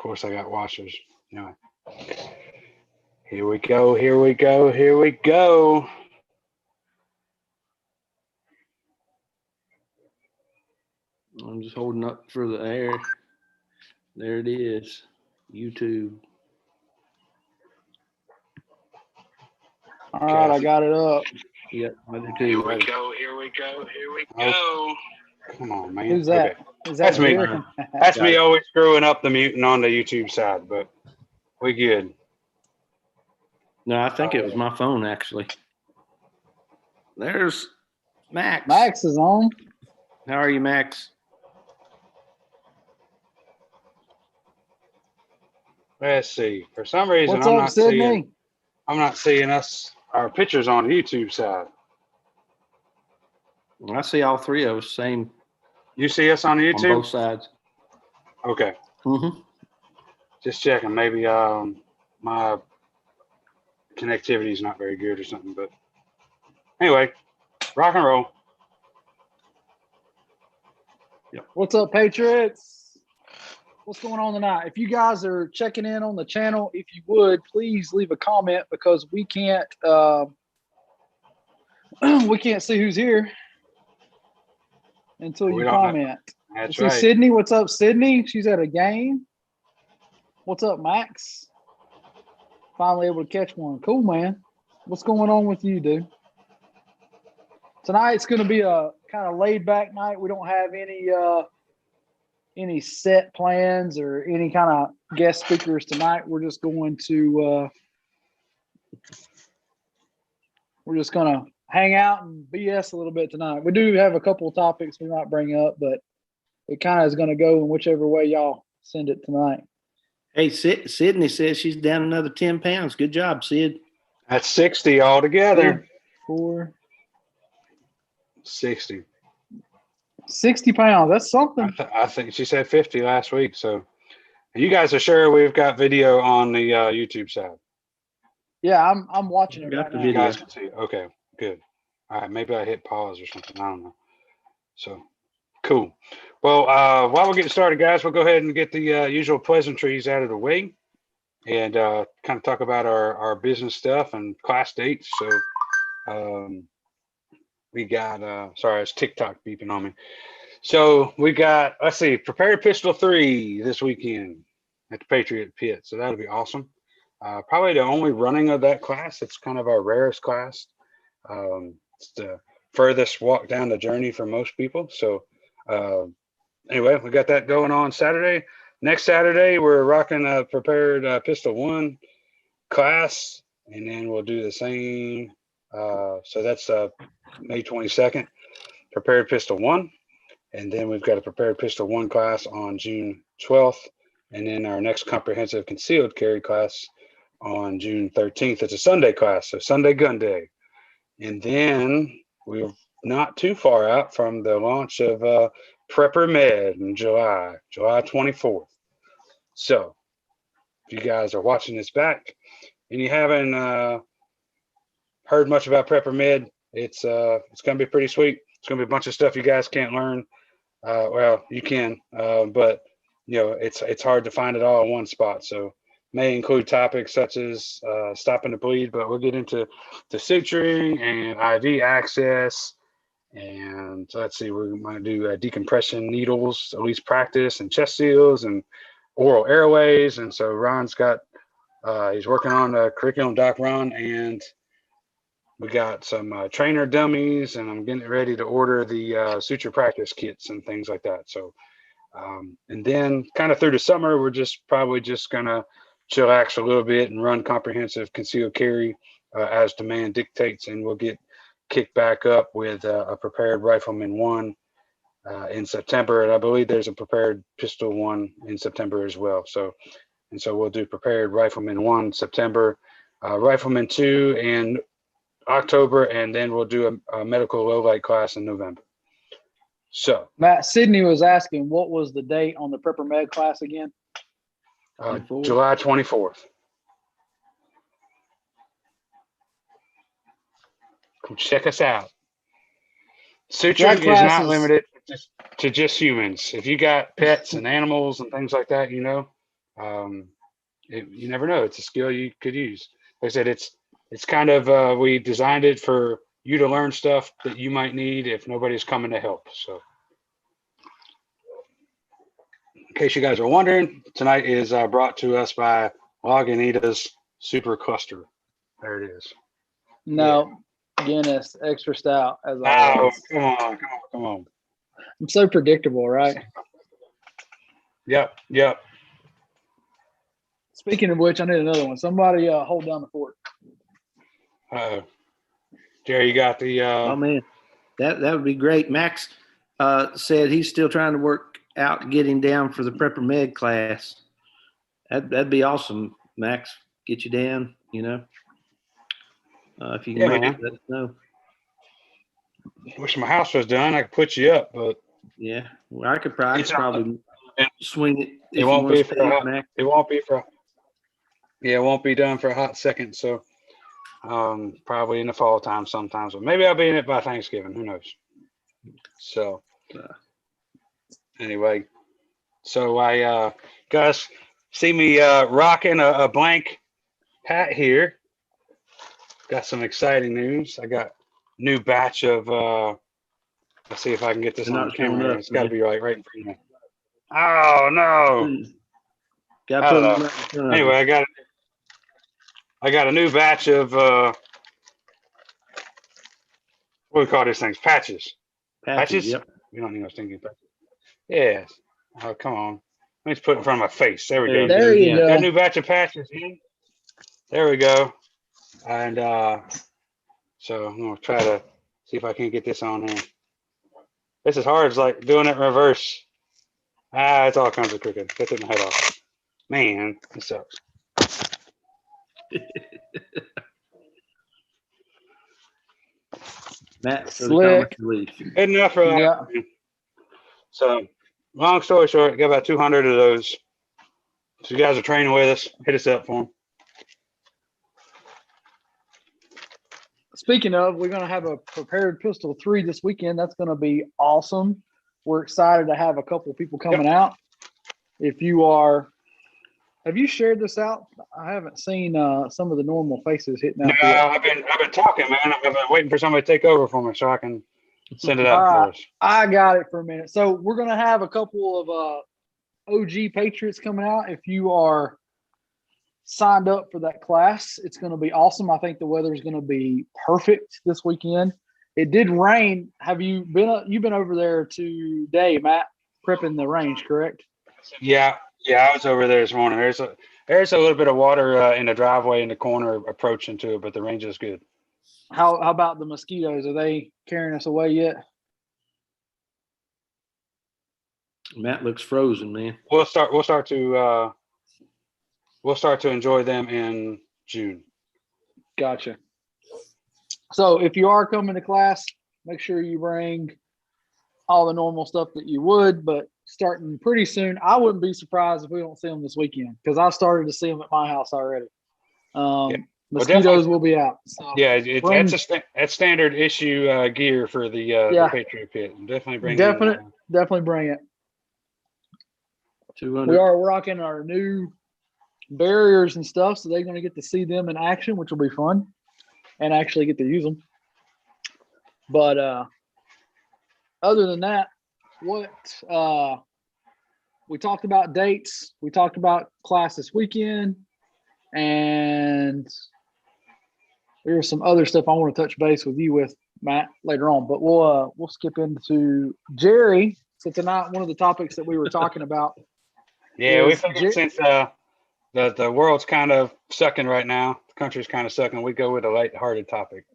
course, I got washers. Anyway, here we go. Here we go. Here we go. I'm just holding up for the air. There it is. YouTube. All right, I got it up. Yep, I do too. Here we go. Here we go. Here we go. Come on, man. Who's that? Okay. Is that That's me. Jerry? That's me always screwing up the muting on the YouTube side, but we good. No, I think it was my phone actually. There's Max. Max is on. How are you, Max? Let's see. For some reason, What's up, Sydney? I'm not seeing our pictures on the YouTube side. I see all three of us same You see us on on YouTube? both sides. Okay. Mm-hmm. Just checking. Maybe my connectivity is not very good or something. But anyway, rock and roll. What's up, Patriots? What's going on tonight? If you guys are checking in on the channel, if you would, please leave a comment because we can't see who's here until We you don't know. comment. That's Let's see, right. Sydney. What's up, Sydney? She's at a game. What's up, Max? Finally able to catch one. Cool, man. What's going on with you, dude? Tonight's going to be a kind of laid back night. We don't have any set plans or any kind of guest speakers tonight. We're just going to hang out and BS a little bit tonight. We do have a couple of topics we might bring up, but it kind of is going to go in whichever way y'all send it tonight. Hey, Sydney says she's down another 10 pounds. Good job, Sid. That's 60 altogether. 4, 60. 60 pounds. That's something. I think she said 50 last week. So you guys are sure we've got video on the YouTube side? Yeah, I'm watching it Got right the now. You video. guys can see. Okay, good. All right, maybe I hit pause or something. I don't know. So cool. Well, while we're getting started, guys, we'll go ahead and get the usual pleasantries out of the way and kind of talk about our business stuff and class dates. So we got, sorry, it's TikTok beeping on me. So we got, let's see, Prepared Pistol 3 this weekend at the Patriot Pit. So that'll be awesome. Probably the only running of that class. It's kind of our rarest class. It's the furthest walk down the journey for most people. So anyway, we got that going on Saturday. Next Saturday, we're rocking a Prepared Pistol 1 class, and then we'll do the same. So that's May 22nd, Prepared Pistol 1. And then we've got a Prepared Pistol 1 class on June 12th. And then our next comprehensive concealed carry class on June 13th. It's a Sunday class, so Sunday Gun Day. And then we're not too far out from the launch of Prepper Med in July 24th. So if you guys are watching this back and you haven't heard much about Prepper Med, it's going to be pretty sweet. It's going to be a bunch of stuff you guys can't learn. Well, you can, but you know, it's hard to find it all in one spot. So may include topics such as stopping the bleed, but we'll get into the suturing and IV access. And let's see, we're going to do decompression needles, at least practice, and chest seals and oral airways. And so Ron's got, he's working on the curriculum, Doc Ron, and we got some trainer dummies, and I'm getting ready to order the suture practice kits and things like that. So, and then kind of through the summer, we're probably just gonna chillax a little bit and run comprehensive concealed carry as demand dictates, and we'll get kicked back up with a Prepared Rifleman 1 in September, and I believe there's a Prepared Pistol 1 in September as well. So we'll do Prepared Rifleman 1 September, Rifleman 2 in October, and then we'll do a medical low light class in November. So Matt, Sydney was asking what was the date on the Prepper Med class again? July 24th. Come check us out. Suturing is not limited to just humans. If you got pets and animals and things like that, you know, You never know. It's a skill you could use. Like I said, it's kind of we designed it for you to learn stuff that you might need if nobody's coming to help. So, in case you guys are wondering, tonight is brought to us by Lagunitas Super Cluster. There it is. No, Guinness extra stout as Oh, always. come on. I'm so predictable, right? Yep. Speaking of which, I need another one. Somebody hold down the fort. Jerry, you got the Oh man, that would be great. Max said he's still trying to work out getting down for the Prepper Med class. That'd be awesome, Max. Get you down, if you can Yeah, make man. it, let us know. Wish my house was done. I could put you up, but Yeah, well, I could probably and swing it. it If won't you be want for to a stay, hot, Max. it won't be for yeah, it won't be done for a hot second. So probably in the fall time sometimes, but maybe I'll be in it by Thanksgiving. Who knows? So anyway, so I guys see me rocking a blank hat here. Got some exciting news. I got new batch of let's see if I can get this They're on not showing camera. up, It's got to man. be right in front of me. Oh no! Got I to don't put them know. right in front of Anyway, I got a new batch of what do we call these things? Patches. Patches? Yep. We don't need no stinking patches. Yes. Oh, come on. Let me just put it in front of my face. There we go. There you Yeah. go. Got a new batch of patches in. There we go. And so I'm gonna try to see if I can get this on here. This is hard. It's like doing it in reverse. It's all kinds of crooked. Get it in the head off. Man, it sucks. Matt for the Slick. comic relief. Good enough for that. Yeah. So, long story short, got about 200 of those. So, you guys are training with us. Hit us up for them. Speaking of, we're going to have a prepared pistol 3 this weekend. That's going to be awesome. We're excited to have a couple of people coming out. If you are, have you shared this out? I haven't seen some of the normal faces hitting out. No, I've been talking, man. I've been waiting for somebody to take over for me so I can send it out for us. I got it for a minute. So we're going to have a couple of OG Patriots coming out. If you are signed up for that class, it's going to be awesome. I think the weather is going to be perfect this weekend. It did rain. Have you been? You've been over there today, Matt, prepping the range, correct? Yeah, I was over there this morning. There's a little bit of water in the driveway in the corner approaching to it, but the range is good. How about the mosquitoes? Are they carrying us away yet? Matt looks frozen, man. We'll start to enjoy them in June. Gotcha. So if you are coming to class, make sure you bring all the normal stuff that you would, but starting pretty soon, I wouldn't be surprised if we don't see them this weekend because I started to see them at my house already. Mosquitoes will be out. So yeah, that's standard issue gear for the Patriot Pit. Definitely bring definitely bring it. 200. We are rocking our new barriers and stuff, so they're going to get to see them in action, which will be fun, and actually get to use them. But other than that, we talked about dates, we talked about class this weekend, and there's some other stuff I want to touch base with you with, Matt, later on. But we'll skip into Jerry. So tonight, one of the topics that we were talking about. Yeah, we figured since the world's kind of sucking right now, the country's kind of sucking, we go with a light-hearted topic.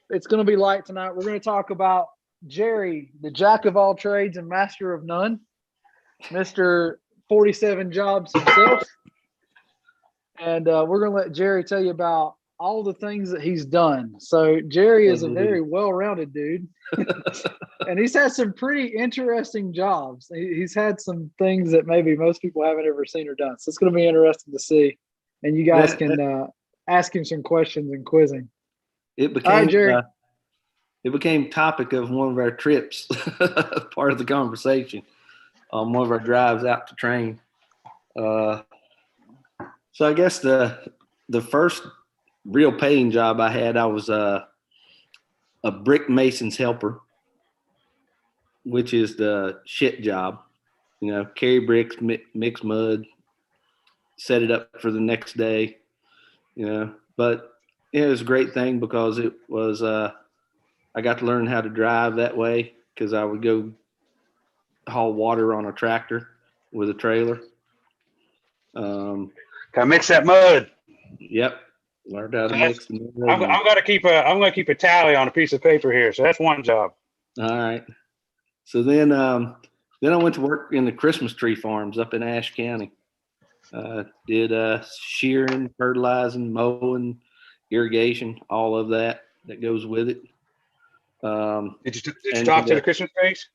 It's going to be light tonight. We're going to talk about Jerry, the jack of all trades and master of none, Mr. 47 jobs himself. And we're going to let Jerry tell you about all the things that he's done. So Jerry is a very well-rounded dude. And he's had some pretty interesting jobs. He's had some things that maybe most people haven't ever seen or done. So it's going to be interesting to see. And you guys can ask him some questions and quiz him. It became topic of one of our trips, part of the conversation on one of our drives out to train. So I guess the first real paying job I had, I was a brick mason's helper, which is the shit job. You know, carry bricks, mix mud, set it up for the next day. You know, but it was a great thing because it was I got to learn how to drive that way because I would go haul water on a tractor with a trailer. Gotta mix that mud. Yep, learned how to So that's- mix the I'm, mud. I'm gonna keep a tally on a piece of paper here. So that's one job. All right. So then I went to work in the Christmas tree farms up in Ashe County. Did shearing, fertilizing, mowing, irrigation, all of that goes with it. Did you And, talk to the Christmas trees?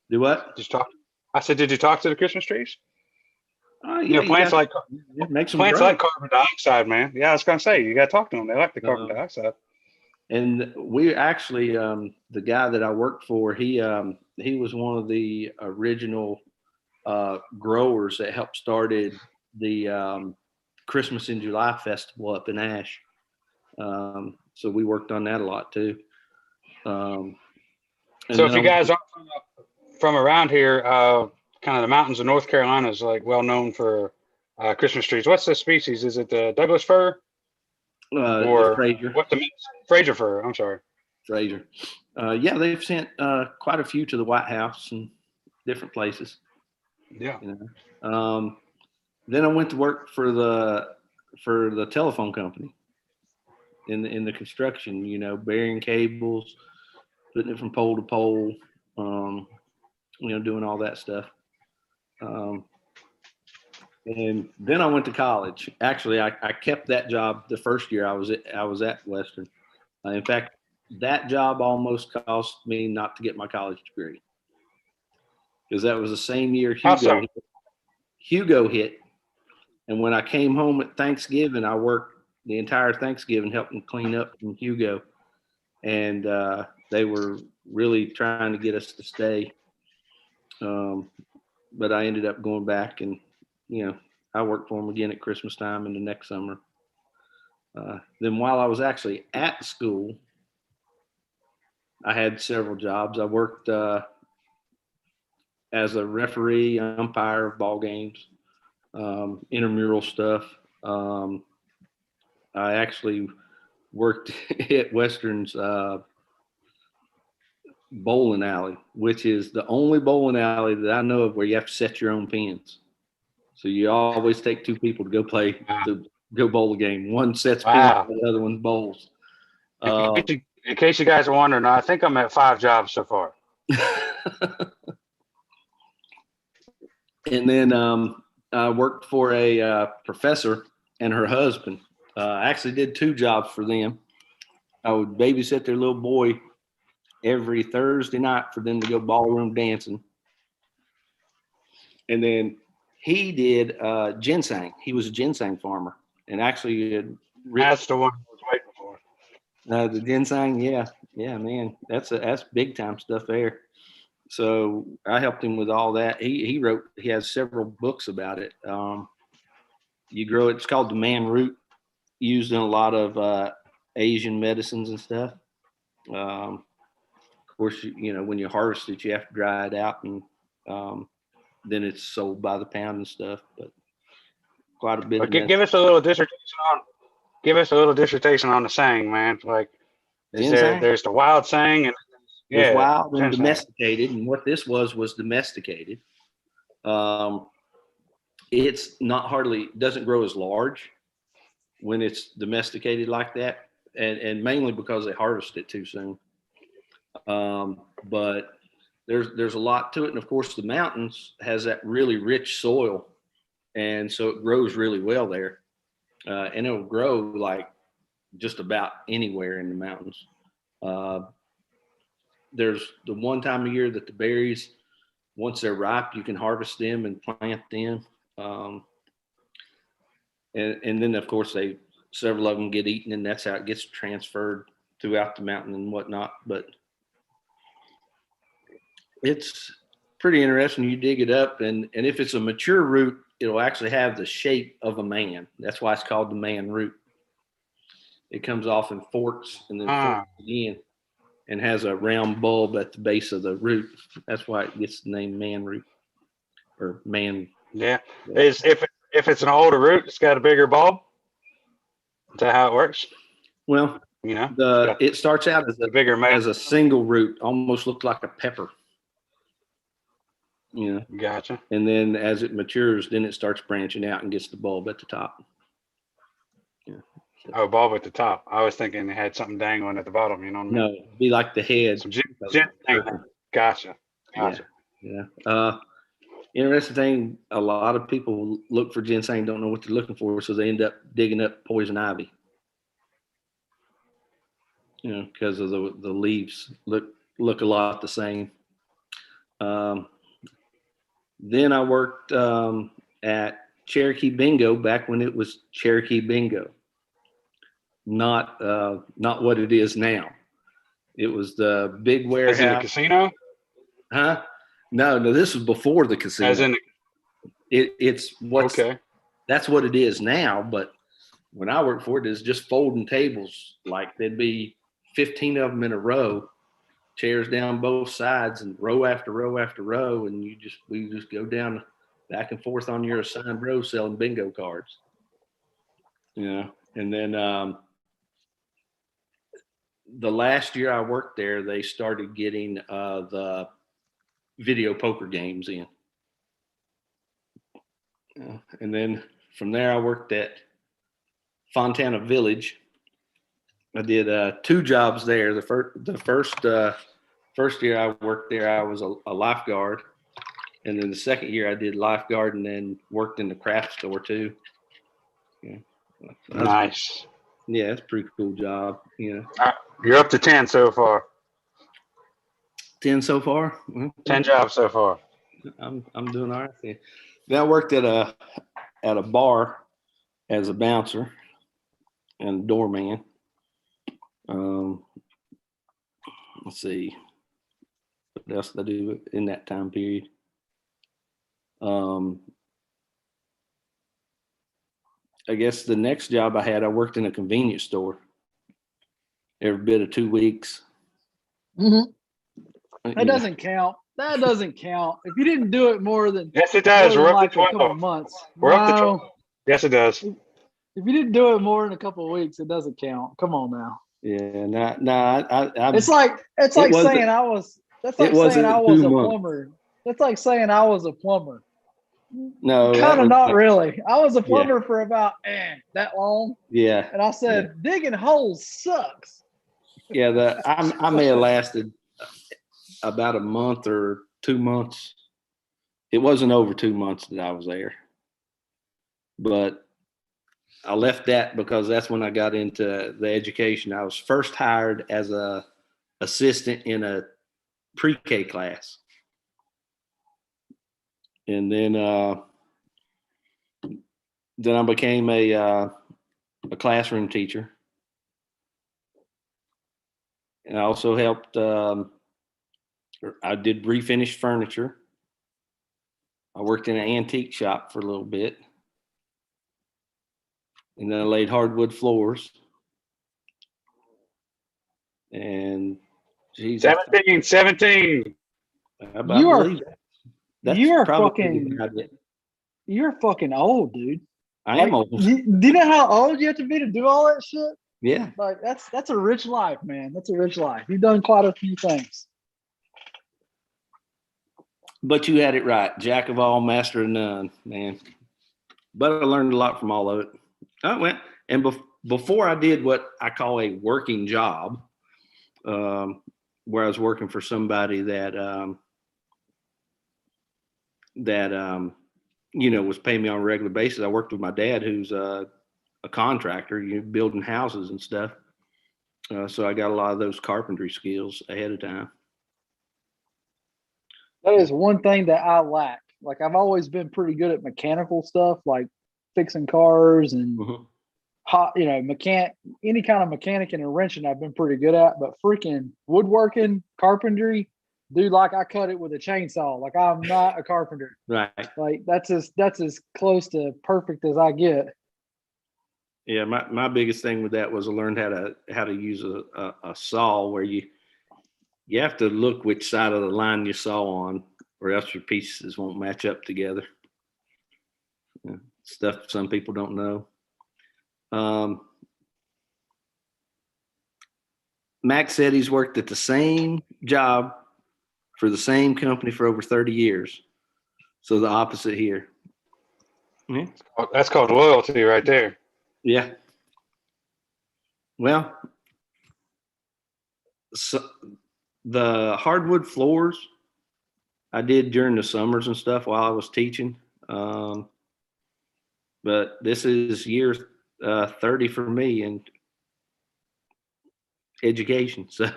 Do what? Did you talk? I said, did you talk to the Christmas trees? Oh, You know, plants like make some plants grow. like carbon dioxide, man. Yeah, I was gonna say you gotta talk to them. They like the carbon dioxide. And we actually, the guy that I worked for, he was one of the original growers that helped started the Christmas in July festival up in Ashe. So we worked on that a lot too. So if you guys aren't from around here, kind of the mountains of North Carolina is like well known for Christmas trees. What's the species? Is it the Douglas fir or Fraser. what's the Fraser fir? I'm sorry. Fraser. Yeah, they've sent quite a few to the White House and different places. Yeah. You know? Then I went to work for the telephone company in the construction. You know, burying cables, putting it from pole to pole. You know, doing all that stuff. And then I went to college. Actually, I kept that job the first year I was at Western. In fact, that job almost cost me not to get my college degree because that was the same year Hugo hit. And when I came home at Thanksgiving, I worked the entire Thanksgiving helping clean up from Hugo. And they were really trying to get us to stay. But I ended up going back and, you know, I worked for them again at Christmas time and the next summer. Then while I was actually at school, I had several jobs. I worked as a referee, umpire of ball games, intramural stuff. I actually worked at Western's bowling alley, which is the only bowling alley that I know of where you have to set your own pins. So you always take two people to go bowl a game. One sets pins, the other one bowls. In case you guys are wondering, I think I'm at 5 jobs so far. And then I worked for a professor and her husband. I actually did 2 jobs for them. I would babysit their little boy every Thursday night for them to go ballroom dancing. And then he did ginseng. He was a ginseng farmer, and actually that's the one I was waiting for. The ginseng, yeah, man, that's big time stuff there. So I helped him with all that. He has several books about it. You grow it. It's called the man root, used in a lot of Asian medicines and stuff. Of course, you know, when you harvest it, you have to dry it out, and then it's sold by the pound and stuff. But quite a bit. But give us a little dissertation on. Give us a little dissertation on the saying, man. Like, there's the wild saying, and there's wild and domesticated, and what this was domesticated. It's doesn't grow as large when it's domesticated like that, and mainly because they harvest it too soon. But there's a lot to it, and of course the mountains has that really rich soil, and so it grows really well there, and it'll grow like just about anywhere in the mountains. There's the one time a year that the berries, once they're ripe, you can harvest them and plant them. And then of course several of them get eaten, and that's how it gets transferred throughout the mountain and whatnot. But it's pretty interesting. You dig it up, and if it's a mature root, it'll actually have the shape of a man. That's why it's called the man root. It comes off in forks and then forks again, and has a round bulb at the base of the root. That's why it gets the name man root or man. Yeah. Is if it's an older root, it's got a bigger bulb. Is that how it works? Well, You know, it starts out the bigger man. as a single root, almost looks like a pepper. You know, Gotcha. and then as it matures, then it starts branching out and gets the bulb at the top. Oh, bulb at the top. I was thinking it had something dangling at the bottom. You know what I mean? No, it'd be like the head. Some ginseng. Gotcha. Yeah. Interesting thing, a lot of people look for ginseng, don't know what they're looking for, so they end up digging up poison ivy. You know, because of the leaves look a lot the same. Then I worked at Cherokee Bingo back when it was Cherokee Bingo. Not what it is now. It was the big warehouse. As in the casino? Huh? No, this was before the casino. As in it's what's okay. That's what it is now. But when I worked for it, it's just folding tables. Like there'd be 15 of them in a row, chairs down both sides, and row after row after row, and we just go down back and forth on your assigned row selling bingo cards. You know, and then the last year I worked there, they started getting the video poker games in. And then from there, I worked at Fontana Village. I did 2 jobs there. The first year I worked there, I was a lifeguard. And then the second year I did lifeguard and then worked in the craft store too. Yeah. Nice. Yeah, it's a pretty cool job. You know. You're up to 10 so far. 10 so far. 10 jobs so far. I'm doing all right. Then I worked at a bar as a bouncer and doorman. Let's see what else did I do in that time period. I guess the next job I had, I worked in a convenience store every bit of 2 weeks. Mm-hmm. That doesn't count. That doesn't count. If you didn't do it more than yes, it does. We're up like to 12. a couple months. We're up to 12. Yes, it does. If you didn't do it more than a couple of weeks, it doesn't count. Come on now. Yeah, no. It's like saying I was. That's like saying I was a plumber. That's like saying I was a plumber. No, kind of not really. I was a plumber for about that long. Yeah, and I said digging holes sucks. Yeah, I may have lasted about a month or 2 months. It wasn't over 2 months that I was there, but I left that because that's when I got into the education. I was first hired as a assistant in a pre-K class. And then I became a classroom teacher. And I also helped, I did refinish furniture. I worked in an antique shop for a little bit. And then I laid hardwood floors. And geez, 17. You are you're fucking old, dude. I am old. Do you know how old you have to be to do all that shit? Yeah. Like that's a rich life, man. That's a rich life. You've done quite a few things. But you had it right. Jack of all, master of none, man. But I learned a lot from all of it. I went and before I did what I call a working job, where I was working for somebody that was paying me on a regular basis. I worked with my dad, who's a contractor, building houses and stuff. So I got a lot of those carpentry skills ahead of time. That is one thing that I lack. Like I've always been pretty good at mechanical stuff, like fixing cars and any kind of mechanic and wrenching I've been pretty good at, but freaking woodworking, carpentry, dude, like I cut it with a chainsaw. Like I'm not a carpenter. Right. Like that's as close to perfect as I get. Yeah, my biggest thing with that was I learned how to use a saw where you have to look which side of the line you saw on, or else your pieces won't match up together. Yeah, stuff some people don't know. Max said he's worked at the same job for the same company for over 30 years. So the opposite here. Yeah. That's called loyalty right there. Yeah. Well, so the hardwood floors I did during the summers and stuff while I was teaching. But this is year 30 for me in education. So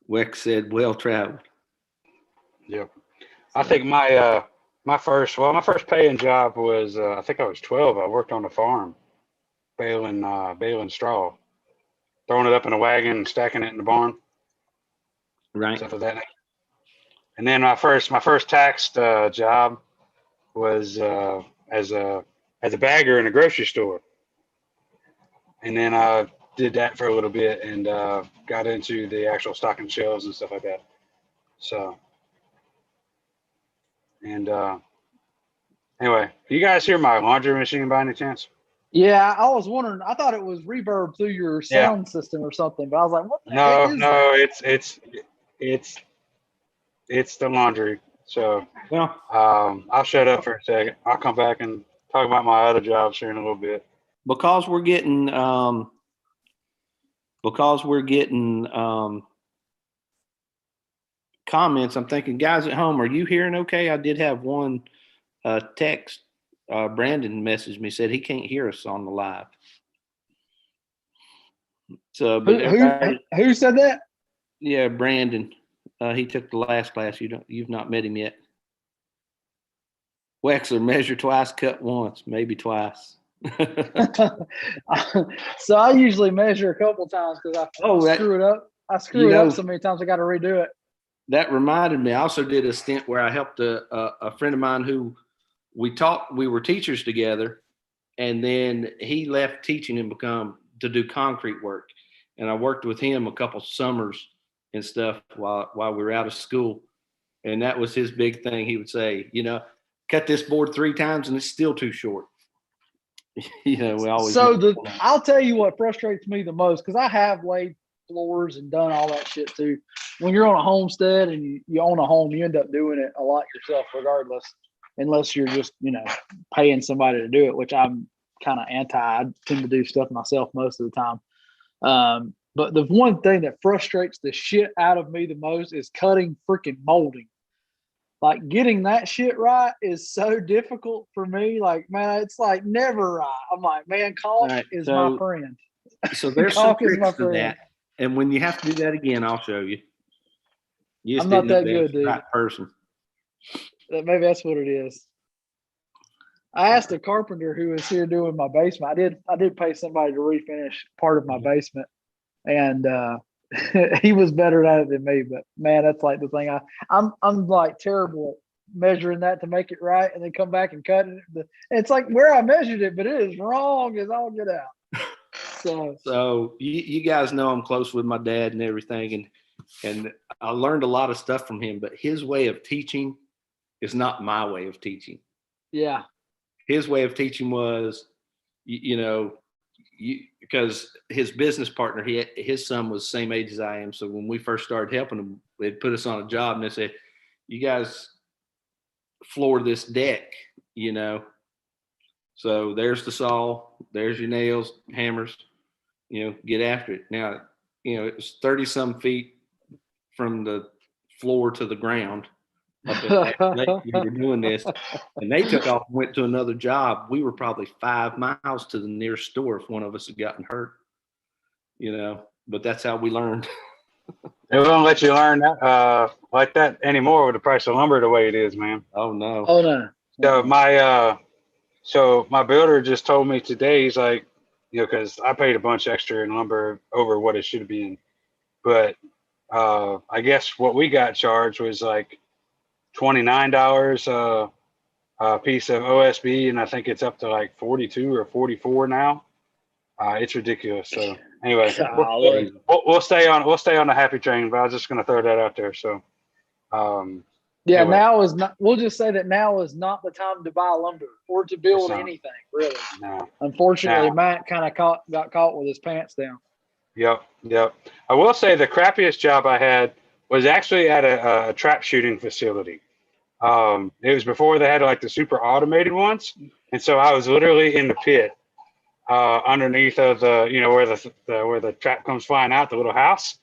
Weck said, well traveled. Yep. I think my first paying job was I think I was 12. I worked on a farm, baling straw, throwing it up in a wagon and stacking it in the barn, Right. stuff of that nature. And then my first taxed job was as a bagger in a grocery store. And then I did that for a little bit and got into the actual stocking shelves and stuff like that. So, and anyway, you guys hear my laundry machine by any chance? Yeah, I was wondering. I thought it was reverb through your sound system or something, but I was like, "What the heck is that?" It's the laundry. So, Well, I'll shut up for a second. I'll come back and talk about my other jobs here in a little bit. because we're getting comments, I'm thinking, guys at home, are you hearing okay? I did have one text. Brandon messaged me, said he can't hear us on the live. So, but who said that? Yeah, Brandon. He took the last class. You've not met him yet. Wexler, measure twice, cut once, maybe twice. So I usually measure a couple times because I screw it up. I screw it up so many times I got to redo it. That reminded me. I also did a stint where I helped a friend of mine who we were teachers together, and then he left teaching and to do concrete work. And I worked with him a couple summers and stuff while we were out of school. And that was his big thing. He would say, cut this board 3 times and it's still too short. We always. I'll tell you what frustrates me the most, because I have laid floors and done all that shit too. When you're on a homestead and you own a home, you end up doing it a lot yourself regardless, unless you're just, paying somebody to do it, which I'm kind of anti. I tend to do stuff myself most of the time. But the one thing that frustrates the shit out of me the most is cutting freaking molding. Like getting that shit right is so difficult for me. Like, man, it's like never right. I'm like, man, caulk is my friend. So there's some tricks to that. And when you have to do that again, I'll show you. I'm not that good, dude. Right person. Maybe that's what it is. I asked a carpenter who was here doing my basement. I did pay somebody to refinish part of my basement, and he was better at it than me. But man, that's like the thing. I'm like terrible at measuring that to make it right, and then come back and cut it. It's like where I measured it, but it is wrong as all get out. So you guys know I'm close with my dad and everything, and I learned a lot of stuff from him. But his way of teaching is not my way of teaching. Yeah. His way of teaching was, because his business partner, his son was the same age as I am. So when we first started helping him, they'd put us on a job and they said, you guys floor this deck, So there's the saw, there's your nails, hammers, get after it. Now, it was 30 some feet from the floor to the ground. We were doing this, and they took off and went to another job. We were probably 5 miles to the nearest store if one of us had gotten hurt, but that's how we learned. They won't let you learn that like that anymore with the price of lumber the way it is, man. Oh no. So my builder just told me today, he's like, because I paid a bunch extra in lumber over what it should have been, but I guess what we got charged was like $29 a piece of OSB, and I think it's up to like 42 or 44 now. It's ridiculous. So anyway, Golly. we'll stay on the happy train, but I was just going to throw that out there. So Yeah, anyway. now is not. We'll just say that now is not the time to buy lumber or to build not. anything. Really, no. unfortunately, No. Matt kind of got caught with his pants down. Yep. I will say the crappiest job I had was actually at a trap shooting facility. It was before they had like the super automated ones, and so I was literally in the pit underneath of the where the trap comes flying out, the little house,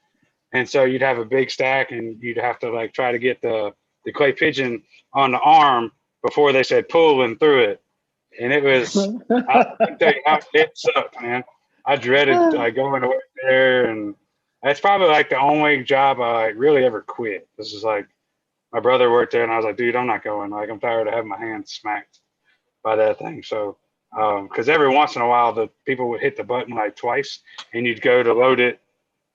and so you'd have a big stack, and you'd have to like try to get the clay pigeon on the arm before they said pull and through it, and it was I can tell you how it sucked, man. I dreaded going to work there, and that's probably like the only job I like really ever quit. This is like my brother worked there, and I was like, dude, I'm not going. Like, I'm tired of having my hands smacked by that thing. So, because every once in a while, the people would hit the button like twice, and you'd go to load it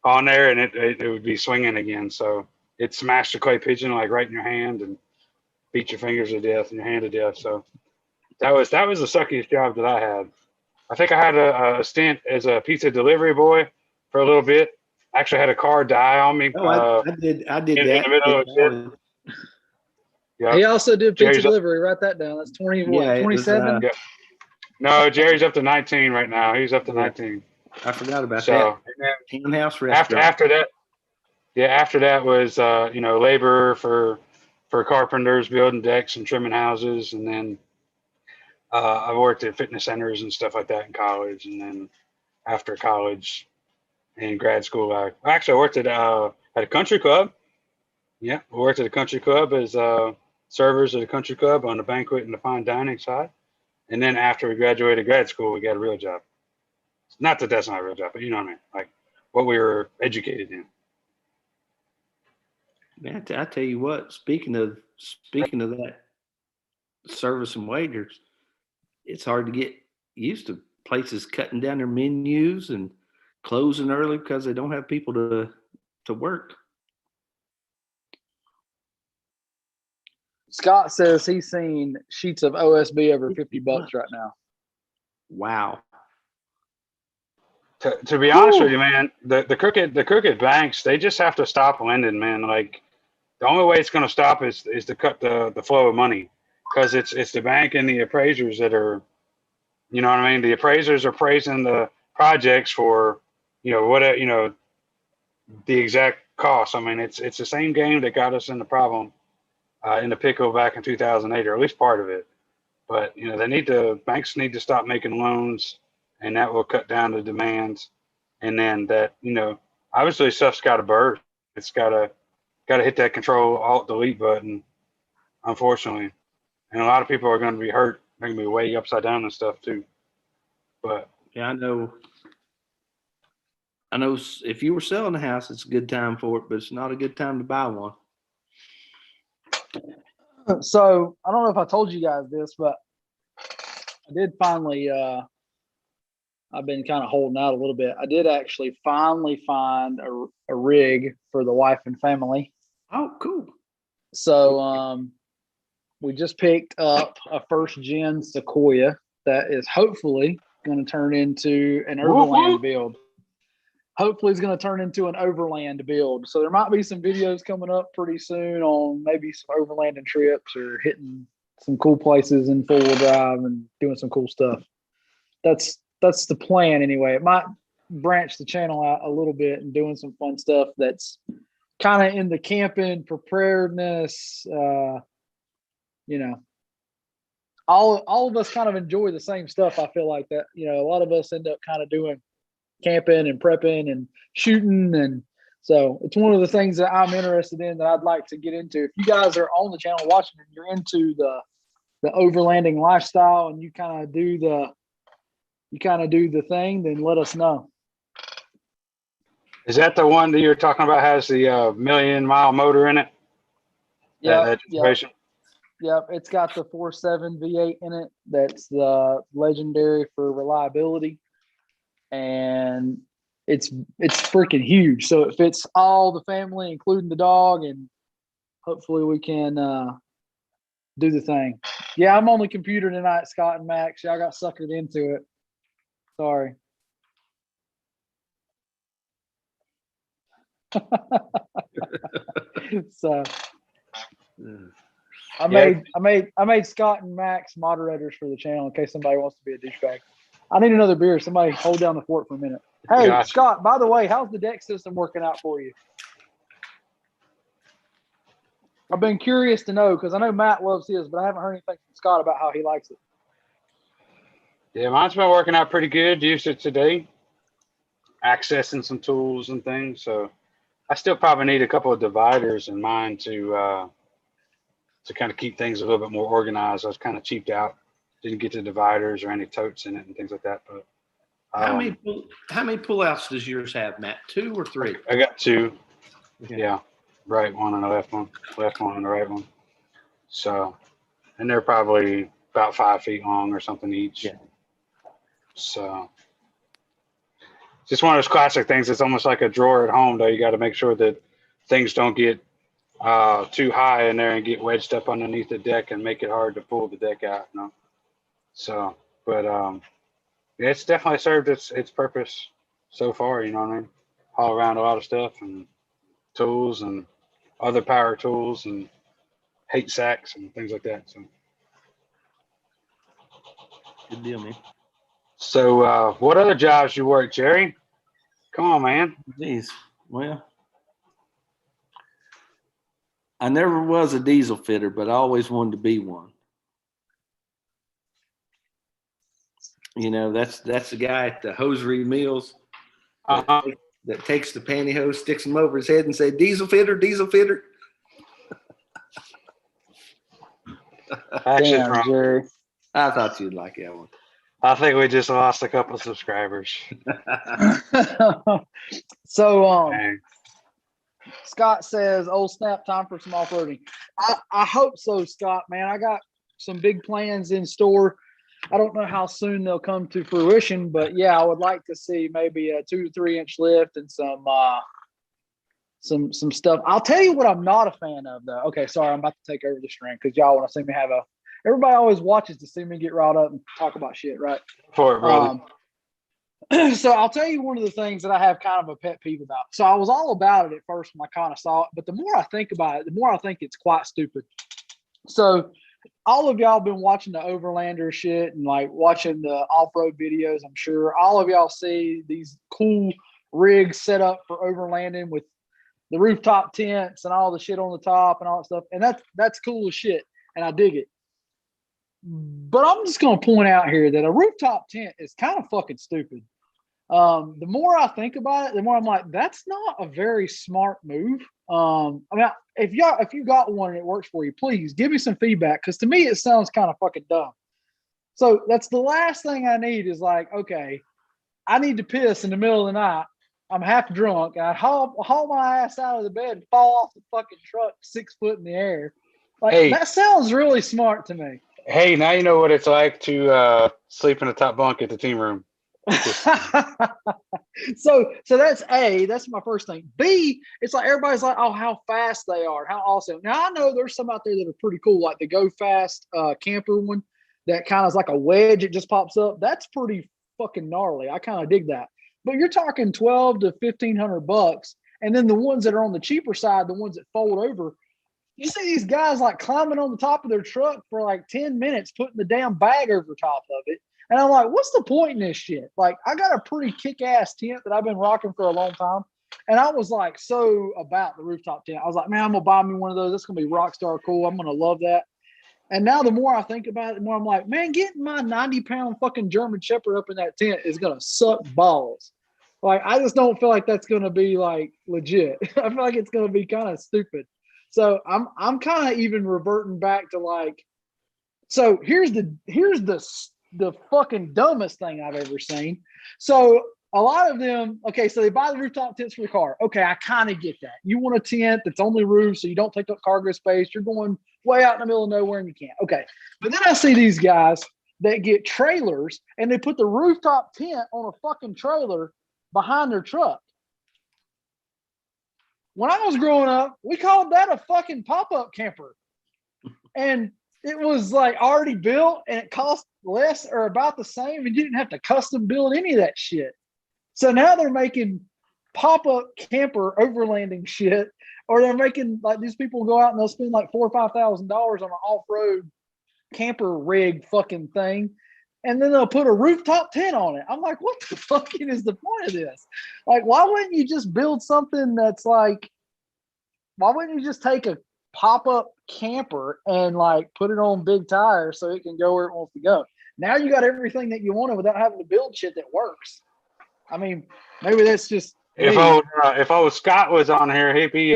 on there, and it would be swinging again. So it smashed the clay pigeon like right in your hand and beat your fingers to death and your hand to death. So that was the suckiest job that I had. I think I had a stint as a pizza delivery boy for a little bit. I actually had a car die on me. I did in that. the middle of it. Yeah. He also did pizza Jerry's delivery. Write that down. That's 20. What? Yeah, it was, 27. Yeah. No, Jerry's up to 19 right now. He's up to 19. I forgot about So that. Townhouse after restaurant. after that was labor for carpenters building decks and trimming houses, and then I worked at fitness centers and stuff like that in college, and then after college and grad school, I actually worked at a country club. Yeah, I worked at a country club as servers at a country club on the banquet and the fine dining side. And then after we graduated grad school, we got a real job. Not that that's not a real job, but you know what I mean, like what we were educated in. Man, I tell you what. Speaking of that, service and waiters, it's hard to get used to places cutting down their menus and closing early because they don't have people to work. Scott says he's seen sheets of OSB over $50 right now. Wow. To be honest with you, man, the crooked banks, they just have to stop lending, man. Like the only way it's going to stop is to cut the flow of money, because it's the bank and the appraisers that are, you know what I mean. The appraisers are appraising the projects for, the exact cost. I mean, it's the same game that got us in the problem. In the pickle back in 2008, or at least part of it. But banks need to stop making loans, and that will cut down the demands. And then that, obviously stuff's got to burst. It's got to hit that Control Alt Delete button, unfortunately. And a lot of people are going to be hurt. They're going to be way upside down and stuff too. But yeah, I know if you were selling a house, it's a good time for it, but it's not a good time to buy one. So I don't know if I told you guys this, but I did finally. I've been kind of holding out a little bit. I did actually finally find a rig for the wife and family. Oh, cool. So we just picked up a first gen Sequoia that is hopefully going to turn into an overland build. Hopefully it's going to turn into an overland build. So there might be some videos coming up pretty soon on maybe some overlanding trips or hitting some cool places in 4-wheel drive and doing some cool stuff. That's the plan anyway. It might branch the channel out a little bit and doing some fun stuff that's kind of in the camping preparedness. All of us kind of enjoy the same stuff. I feel like that, a lot of us end up kind of doing camping and prepping and shooting, and so it's one of the things that I'm interested in that I'd like to get into. If you guys are on the channel watching and you're into the overlanding lifestyle and you kind of do the thing, then let us know. is that the one that you're talking about has the 1,000,000-mile motor in it? Yeah. Yep, it's got the 4.7 V8 in it. That's the legendary for reliability. And it's freaking huge. So it fits all the family, including the dog, and hopefully we can do the thing. Yeah, I'm on the computer tonight, Scott and Max. Y'all got suckered into it. Sorry. So I made Scott and Max moderators for the channel in case somebody wants to be a douchebag. I need another beer. Somebody hold down the fort for a minute. Hey, Gotcha. Scott, by the way, how's the deck system working out for you? I've been curious to know because I know Matt loves his, but I haven't heard anything from Scott about how he likes it. Yeah, mine's been working out pretty good. Used it today, accessing some tools and things. So I still probably need a couple of dividers in mine to kind of keep things a little bit more organized. I was kind of cheaped out, didn't get the dividers or any totes in it and things like that. But How many pullouts does yours have, Matt? 2 or 3? I got 2. Okay. Yeah, right one and the left one and the right one. So, and they're probably about 5 feet long or something each. Yeah. So, just one of those classic things. It's almost like a drawer at home, though. You got to make sure that things don't get too high in there and get wedged up underneath the deck and make it hard to pull the deck out. You know. So, but yeah, it's definitely served its purpose so far. You know what I mean? Haul around a lot of stuff and tools and other power tools and hate sacks and things like that. So, Good deal, man. so what other jobs you work, Jerry? Come on, man. Jeez. Well, I never was a diesel fitter, but I always wanted to be one. You know, that's the guy at the hosiery mills that takes the pantyhose, sticks them over his head, and say, "Diesel fitter, diesel fitter." Actually, Damn, Jerry. I thought you'd like that one. I think we just lost a couple of subscribers. So, Dang. Scott says, "Oh snap! Time for some off-roading." I hope so, Scott. Man, I got some big plans in store. I don't know how soon they'll come to fruition, but yeah, I would like to see maybe a 2 to 3 inch lift and some stuff. I'll tell you what I'm not a fan of, though. Okay, sorry, I'm about to take over the string because y'all want to see me have a. Everybody always watches to see me get riled up and talk about shit, right? For it, brother. So I'll tell you one of the things that I have kind of a pet peeve about. So I was all about it at first when I kind of saw it, but the more I think about it, the more I think it's quite stupid. So all of y'all been watching the Overlander shit and like watching the off-road videos. I'm sure all of y'all see these cool rigs set up for overlanding with the rooftop tents and all the shit on the top and all that stuff. And that's cool as shit. And I dig it. But I'm just going to point out here that a rooftop tent is kind of fucking stupid. The more I think about it, the more I'm like, that's not a very smart move. I mean, if you got one and it works for you, please give me some feedback because to me it sounds kind of fucking dumb. So that's the last thing I need is like, okay, I need to piss in the middle of the night. I'm half drunk. I haul my ass out of the bed and fall off the fucking truck 6 foot in the air. Like that sounds really smart to me. Hey, now you know what it's like to sleep in the top bunk at the team room. So that's A, that's my first thing. B, it's like everybody's like, oh, how fast they are, how awesome. Now I know there's some out there that are pretty cool, like the Go Fast camper one that kind of is like a wedge, it just pops up. That's pretty fucking gnarly. I kind of dig that. But you're talking $1,200 to $1,500, and then the ones that are on the cheaper side, the ones that fold over. You see these guys like climbing on the top of their truck for like 10 minutes, putting the damn bag over top of it. And I'm like, what's the point in this shit? Like, I got a pretty kick-ass tent that I've been rocking for a long time. And I was like, so about the rooftop tent. I was like, man, I'm going to buy me one of those. That's going to be rock star cool. I'm going to love that. And now the more I think about it, the more I'm like, man, getting my 90-pound fucking German Shepherd up in that tent is going to suck balls. Like, I just don't feel like that's going to be like legit. I feel like it's going to be kind of stupid. So I'm kind of even reverting back to like, so here's the fucking dumbest thing I've ever seen. So a lot of them, okay, so they buy the rooftop tents for the car. Okay, I kind of get that. You want a tent that's only roof so you don't take up cargo space. You're going way out in the middle of nowhere and you can't. Okay, but then I see these guys that get trailers and they put the rooftop tent on a fucking trailer behind their truck. When I was growing up, we called that a fucking pop-up camper. And it was like already built and it cost less or about the same, and you didn't have to custom build any of that shit. So now they're making pop-up camper overlanding shit, or they're making like these people go out and they'll spend like $4,000 or $5,000 on an off-road camper rig fucking thing, and then they'll put a rooftop tent on it. I'm like, what the fucking is the point of this? Like, why wouldn't you just build something that's like, why wouldn't you just take a pop-up camper and like put it on big tires so it can go where it wants to go? Now you got everything that you wanted without having to build shit that works. I mean, maybe that's just if old Scott was on here, he'd be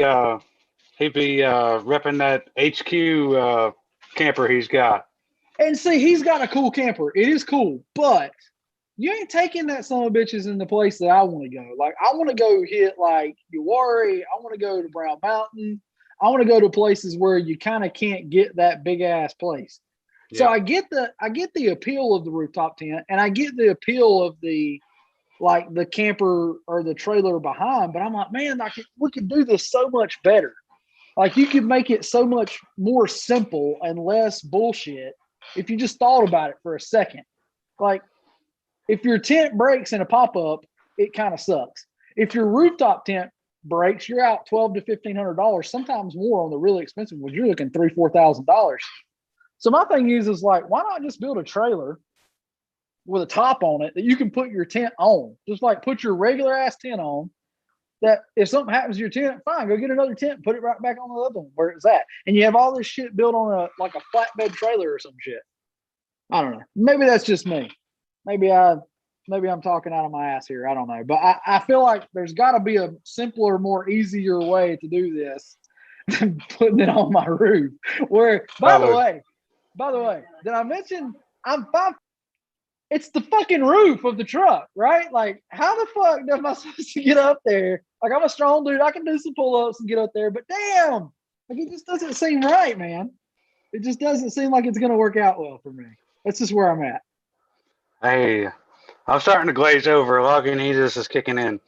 repping that HQ camper he's got. And see, he's got a cool camper. It is cool, but you ain't taking that son of bitches in the place that I want to go. Like, I want to go hit like Uwharrie. I want to go to Brown Mountain. I want to go to places where you kind of can't get that big ass place. Yeah. So I get the appeal of the rooftop tent, and I get the appeal of the camper or the trailer behind, but I'm like, man, we could do this so much better. Like, you could make it so much more simple and less bullshit if you just thought about it for a second. Like, if your tent breaks in a pop-up, it kind of sucks. If your rooftop tent breaks, you're out $1,200 to $1,500, sometimes more on the really expensive ones. You're looking $3,000 to $4,000. So my thing is like, why not just build a trailer with a top on it that you can put your tent on? Just like put your regular ass tent on, that if something happens to your tent, fine, go get another tent, put it right back on the other one where it's at. And you have all this shit built on a flatbed trailer or some shit. I don't know. Maybe that's just me. Maybe I'm talking out of my ass here. I don't know. But I feel like there's got to be a simpler, more easier way to do this than putting it on my roof. Where, by the way, did I mention I'm 5? It's the fucking roof of the truck, right? Like, how the fuck am I supposed to get up there? Like, I'm a strong dude. I can do some pull-ups and get up there, but damn, like, it just doesn't seem right, man. It just doesn't seem like it's going to work out well for me. That's just where I'm at. Hey, I'm starting to glaze over. Login is kicking in.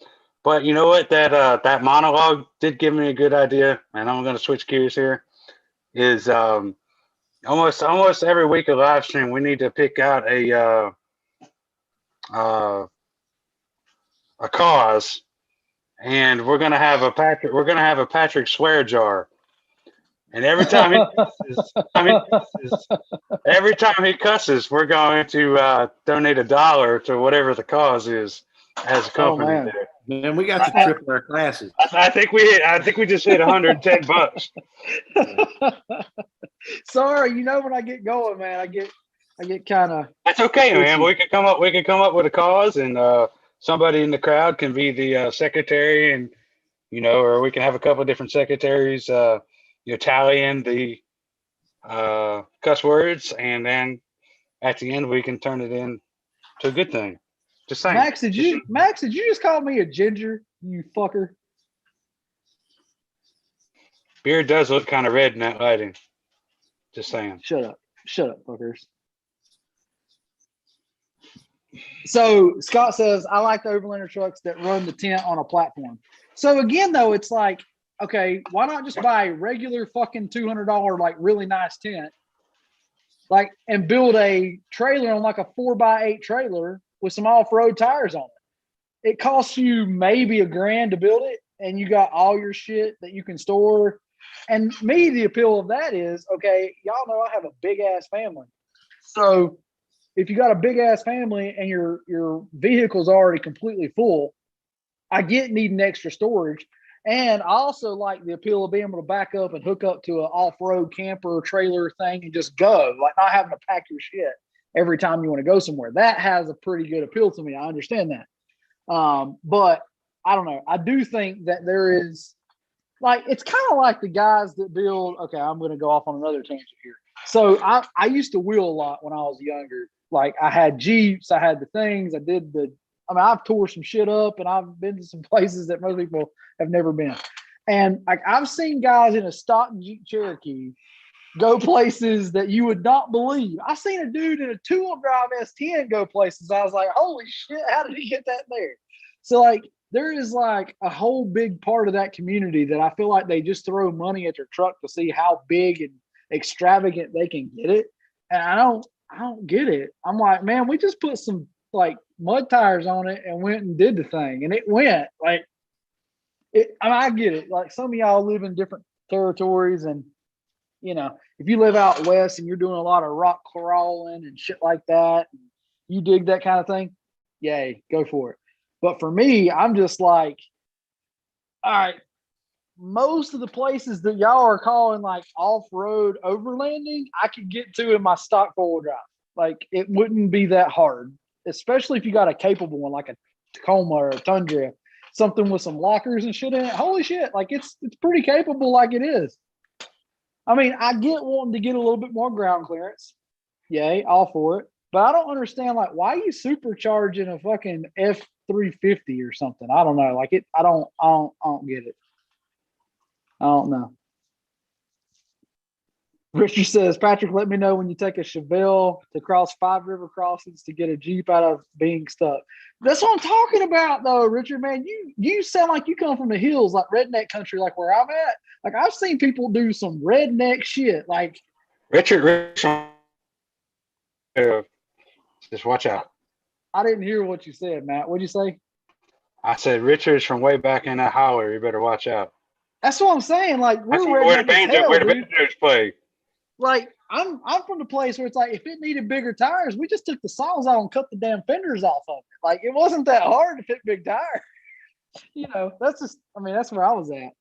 But you know what? That monologue did give me a good idea, and I'm going to switch gears here. Is almost every week of live stream, we need to pick out a cause, and we're gonna have a Patrick swear jar, and every time he cusses, we're going to donate $1 to whatever the cause is as a company. Man. Man, we got to triple our classes. I think we just hit $110. Sorry, when I get going, man, I get kind of. That's okay, man. We could come up with a cause, and somebody in the crowd can be the secretary, and or we can have a couple of different secretaries, tallying the cuss words, and then at the end we can turn it in to a good thing. Just saying. Max, did you just call me a ginger, you fucker? Beard does look kind of red in that lighting. Just saying. Shut up, fuckers. So Scott says, I like the Overlander trucks that run the tent on a platform. So again, though, it's like, okay, why not just buy a regular fucking $200 like really nice tent, like, and build a trailer on like a 4x8 trailer with some off-road tires on it. It costs you maybe $1,000 to build it, and you got all your shit that you can store. And me, the appeal of that is, okay, y'all know I have a big ass family. So if you got a big ass family and your vehicle's already completely full, I get needing extra storage. And I also like the appeal of being able to back up and hook up to an off-road camper trailer thing and just go, like not having to pack your shit every time you want to go somewhere. That has a pretty good appeal to me. I understand that. But I don't know. I do think that there is, like, it's kind of like the guys that build, okay, I'm going to go off on another tangent here. So I used to wheel a lot when I was younger. Like, I had Jeeps, I had the things, I've tore some shit up, and I've been to some places that most people have never been. And like, I've seen guys in a Stockton Jeep Cherokee go places that you would not believe. I seen a dude in a 2-wheel drive S10 go places. I was like, holy shit, how did he get that there? So like there is like a whole big part of that community that I feel like they just throw money at their truck to see how big and extravagant they can get it. And I don't get it. I'm like, man, we just put some like mud tires on it and went and did the thing, and it went like it. I mean, I get it. Like some of y'all live in different territories, and you know, if you live out west and you're doing a lot of rock crawling and shit like that, you dig that kind of thing, yay, go for it. But for me, I'm just like, all right, most of the places that y'all are calling like off-road overlanding, I could get to in my stock four-wheel drive. Like it wouldn't be that hard, especially if you got a capable one like a Tacoma or a Tundra, something with some lockers and shit in it. Holy shit, like it's pretty capable like it is. I mean, I get wanting to get a little bit more ground clearance. Yay, all for it. But I don't understand like why you supercharging a fucking F350 or something. I don't know. Like it, I don't get it. I don't know. Richard says, Patrick, let me know when you take a Chevelle to cross 5 river crossings to get a Jeep out of being stuck. That's what I'm talking about, though, Richard, man. You sound like you come from the hills, like redneck country, like where I'm at. Like I've seen people do some redneck shit. Like Richard, just watch out. I didn't hear what you said, Matt. What'd you say? I said Richard's from way back in that holler. You better watch out. That's what I'm saying. Like we're Where the redneck as hell, dude. Banjos play. Like I'm from the place where it's like if it needed bigger tires, we just took the saws out and cut the damn fenders off of it. Like it wasn't that hard to fit big tires. You know, that's just I mean, that's where I was at.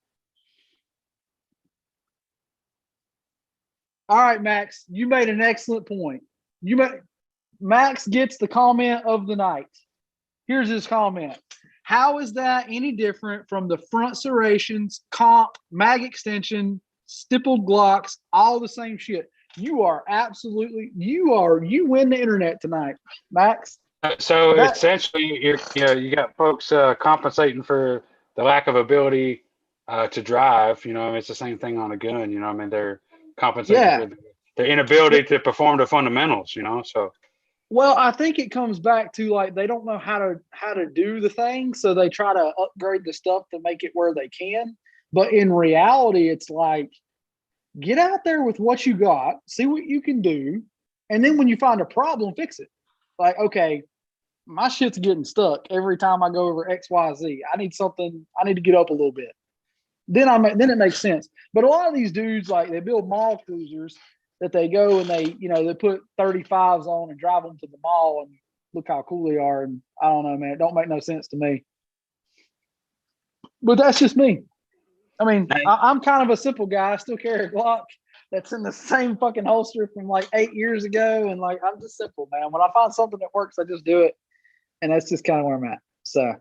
All right, Max, you made an excellent point. Max gets the comment of the night. Here's his comment. How is that any different from the front serrations, comp, mag extension, stippled Glocks, all the same shit? You win the internet tonight, Max. So essentially, you got folks compensating for the lack of ability to drive. You know, I mean, it's the same thing on a gun. You know, I mean, they're compensating for their inability to perform the fundamentals. You know, so. Well, I think it comes back to like they don't know how to do the thing, so they try to upgrade the stuff to make it where they can. But in reality, it's like get out there with what you got, see what you can do, and then when you find a problem, fix it. Like, okay, my shit's getting stuck every time I go over XYZ. I need to get up a little bit. Then it makes sense. But a lot of these dudes, like they build mall cruisers that they go and they put 35s on and drive them to the mall and look how cool they are. And I don't know, man, it don't make no sense to me. But that's just me. I mean, I'm kind of a simple guy. I still carry a Glock that's in the same fucking holster from like 8 years ago. And like, I'm just simple, man. When I find something that works, I just do it. And that's just kind of where I'm at. So.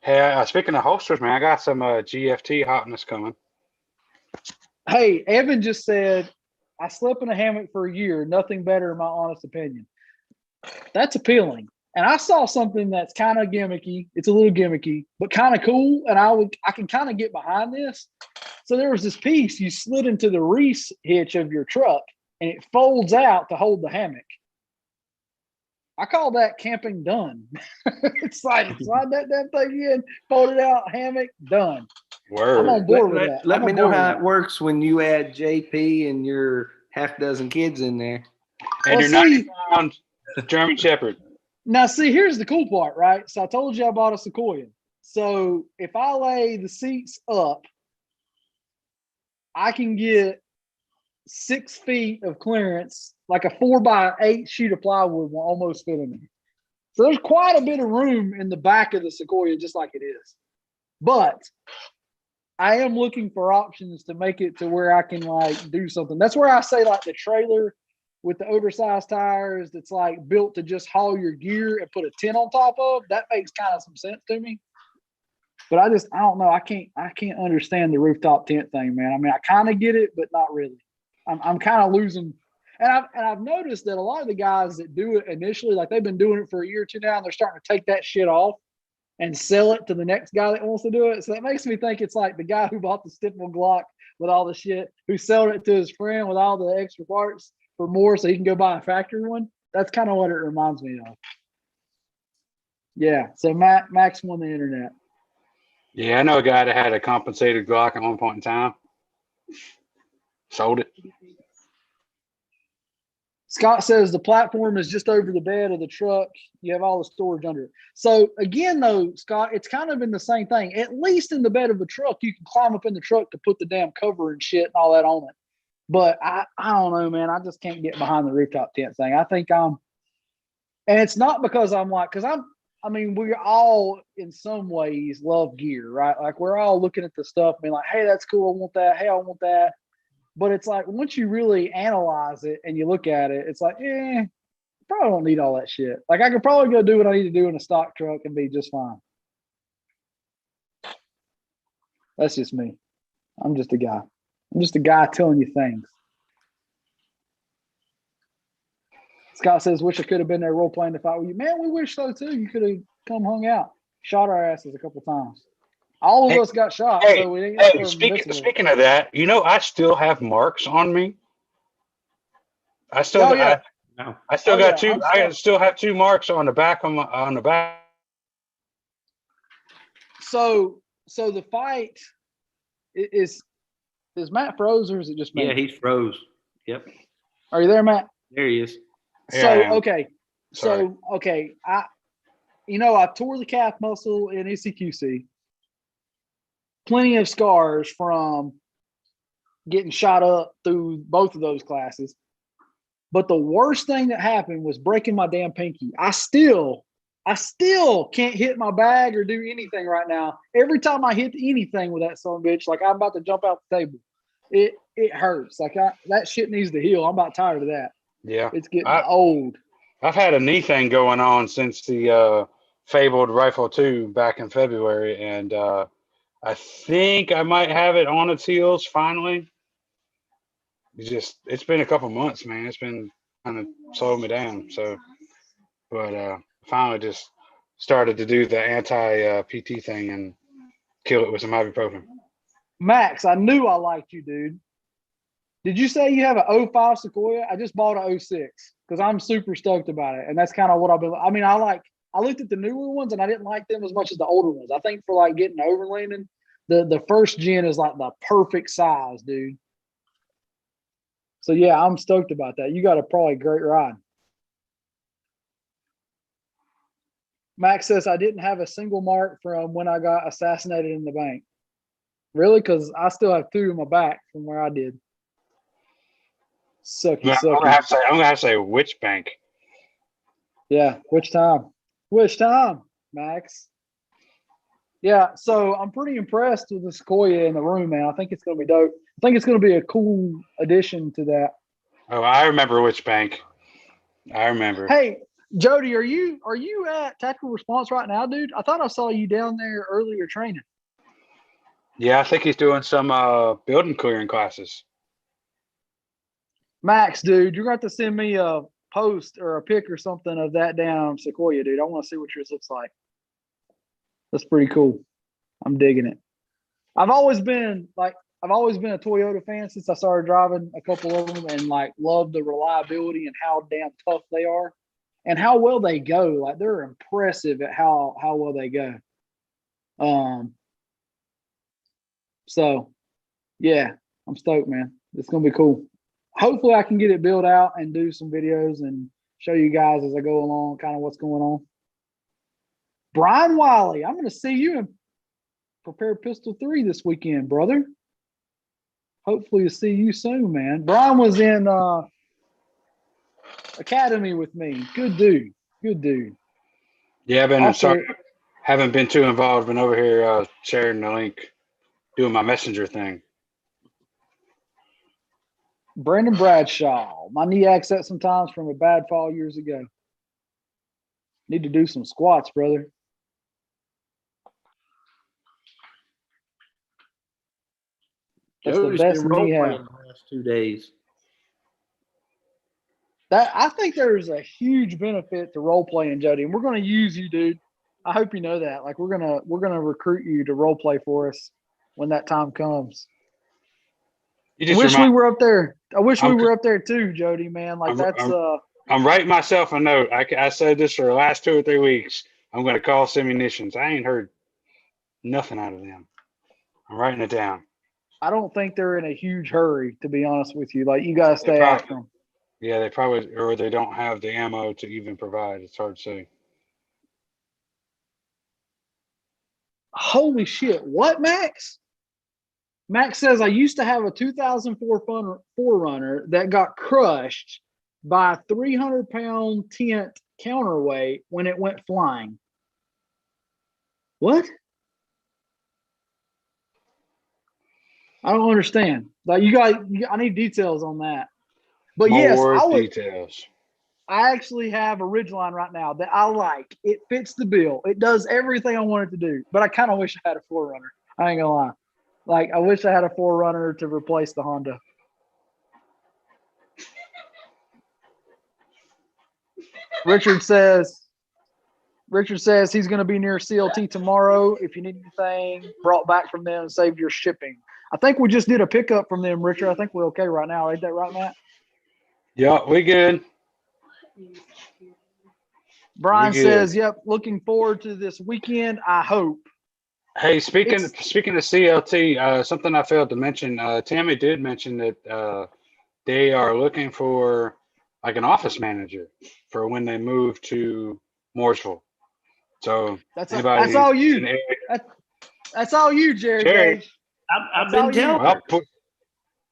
Hey, speaking of holsters, man, I got some GFT hotness coming. Hey, Evan just said, I slept in a hammock for a year. Nothing better, in my honest opinion. That's appealing. And I saw something that's kind of gimmicky. It's a little gimmicky, but kind of cool. And I can kind of get behind this. So there was this piece you slid into the Reese hitch of your truck, and it folds out to hold the hammock. I call that camping done. It's like slide that damn thing in, fold it out, hammock, done. Word. I'm on board with that. Let me know how it works when you add JP and your half dozen kids in there. And your 90-pound German Shepherd. Now, see, here's the cool part, right? So I told you I bought a Sequoia. So if I lay the seats up, I can get 6 feet of clearance, like a 4x8 sheet of plywood will almost fit in there. So there's quite a bit of room in the back of the Sequoia, just like it is. But I am looking for options to make it to where I can like do something. That's where I say like the trailer with the oversized tires that's like built to just haul your gear and put a tent on top of. That makes kind of some sense to me. But I don't know. I can't understand the rooftop tent thing, man. I mean, I kind of get it, but not really. I'm kind of losing. And I've noticed that a lot of the guys that do it initially, like they've been doing it for a year or two now, and they're starting to take that shit off and sell it to the next guy that wants to do it. So that makes me think it's like the guy who bought the Stipple Glock with all the shit, who sold it to his friend with all the extra parts for more so he can go buy a factory one. That's kind of what it reminds me of. Yeah. So Max won the internet. Yeah, I know a guy that had a compensated Glock at one point in time. Sold it. Scott says the platform is just over the bed of the truck. You have all the storage under it. So again, though, Scott, it's kind of in the same thing. At least in the bed of the truck, you can climb up in the truck to put the damn cover and shit and all that on it. But I don't know, man. I just can't get behind the rooftop tent thing. I think and it's not because I'm like, I mean, we all in some ways love gear, right? Like we're all looking at the stuff, being like, hey, that's cool. I want that. Hey, I want that. But it's like once you really analyze it and you look at it, it's like, probably don't need all that shit. Like I could probably go do what I need to do in a stock truck and be just fine. That's just me. I'm just a guy. I'm just a guy telling you things. Scott says, wish I could have been there role playing the fight with you. Man, we wish so too. You could have come hung out. Shot our asses a couple times. All of us got shot. Hey, so we didn't get speaking of that, I still have marks on me. I still got two. I still have 2 marks on the back on the back. So the fight is Matt froze or is it just me? Yeah, he's froze. Yep. Are you there, Matt? There he is. Okay. So okay, I tore the calf muscle in ECQC. Plenty of scars from getting shot up through both of those classes. But the worst thing that happened was breaking my damn pinky. I still can't hit my bag or do anything right now. Every time I hit anything with that son of a bitch, like I'm about to jump out the table, it hurts. Like that shit needs to heal. I'm about tired of that. Yeah, it's getting old. I've had a knee thing going on since the fabled Rifle 2 back in February, and I think I might have it on its heels finally. It's been a couple months, man. It's been kind of slowed me down. So, but finally just started to do the anti-PT thing and kill it with some ibuprofen. Max, I knew I liked you, dude. Did you say you have an 05 Sequoia? I just bought an 06 because I'm super stoked about it. And that's kind of what I've been. I mean, I looked at the newer ones and I didn't like them as much as the older ones. I think for like getting overlanding, the first gen is like the perfect size, dude. So yeah, I'm stoked about that. You got a probably great ride. Max says I didn't have a single mark from when I got assassinated in the bank. Really? Because I still have 2 in my back from where I did. Sucky. I'm gonna have to say which bank. Yeah, which time? Which time, Max? Yeah, so I'm pretty impressed with the Sequoia in the room, man. I think it's gonna be dope. I think it's gonna be a cool addition to that. Oh, I remember which bank. I remember. Hey, Jody, are you at Tactical Response right now, dude? I thought I saw you down there earlier training. Yeah, I think he's doing some building clearing classes. Max, dude, you're going to have to send me a post or a pic or something of that damn Sequoia, dude. I want to see what yours looks like. That's pretty cool. I'm digging it. I've always been a Toyota fan since I started driving a couple of them and like love the reliability and how damn tough they are and how well they go. Like they're impressive at how well they go. So yeah, I'm stoked, man. It's going to be cool. Hopefully I can get it built out and do some videos and show you guys as I go along kind of what's going on. Brian Wiley, I'm going to see you in Prepared Pistol 3 this weekend, brother. Hopefully to see you soon, man. Brian was in Academy with me. Good dude. Good dude. Yeah, haven't been too involved. Been over here sharing the link, doing my messenger thing. Brandon Bradshaw. My knee acts up sometimes from a bad fall years ago. Need to do some squats, brother. That's the best knee have. The last 2 days. I think there's a huge benefit to role playing, Jody, and we're going to use you, dude. I hope you know that. Like we're gonna recruit you to role play for us when that time comes. I wish we were up there. I wish we were up there too, Jody, man. Like I'm writing myself a note. I said this for the last 2 or 3 weeks. I'm going to call Simunitions. I ain't heard nothing out of them. I'm writing it down. I don't think they're in a huge hurry, to be honest with you. Like, you got to stay probably- after them. Yeah, they probably, or they don't have the ammo to even provide. It's hard to say. Holy shit. What, Max? Max says, I used to have a 2004 Forerunner that got crushed by a 300-pound tent counterweight when it went flying. What? I don't understand. Like, I need details on that. But yes, Details. I actually have a Ridgeline right now that I like. It fits the bill. It does everything I want it to do. But I kind of wish I had a Forerunner. I ain't gonna lie. Like, I wish I had a Forerunner to replace the Honda. Richard says he's going to be near CLT tomorrow. If you need anything brought back from them, save your shipping. I think we just did a pickup from them, Richard. I think we're okay right now. Ain't that right, Matt? Yeah, we good. Brian We good. says, yep, looking forward to this weekend, I hope. Hey, speaking of CLT, something I failed to mention. Tammy did mention that they are looking for like an office manager for when they move to Mooresville. So That's anybody all in you. the area- That's all you, Jerry. Jerry. Gage. I've That's all been you. telling her.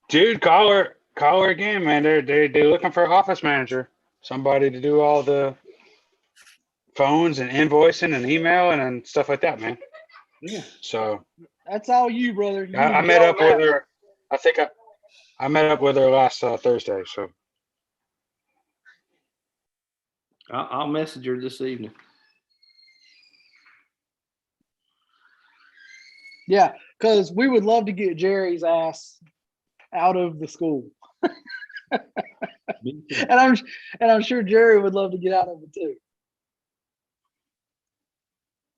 Dude, call her again, man. They're looking for an office manager, somebody to do all the phones and invoicing and emailing and stuff like that, man. Yeah. So That's all you, brother. You I need met to up tell with Matt. her. I think I met up with her last Thursday. So I'll message her this evening. Yeah, because we would love to get Jerry's ass out of the school. And I'm sure Jerry would love to get out of it too.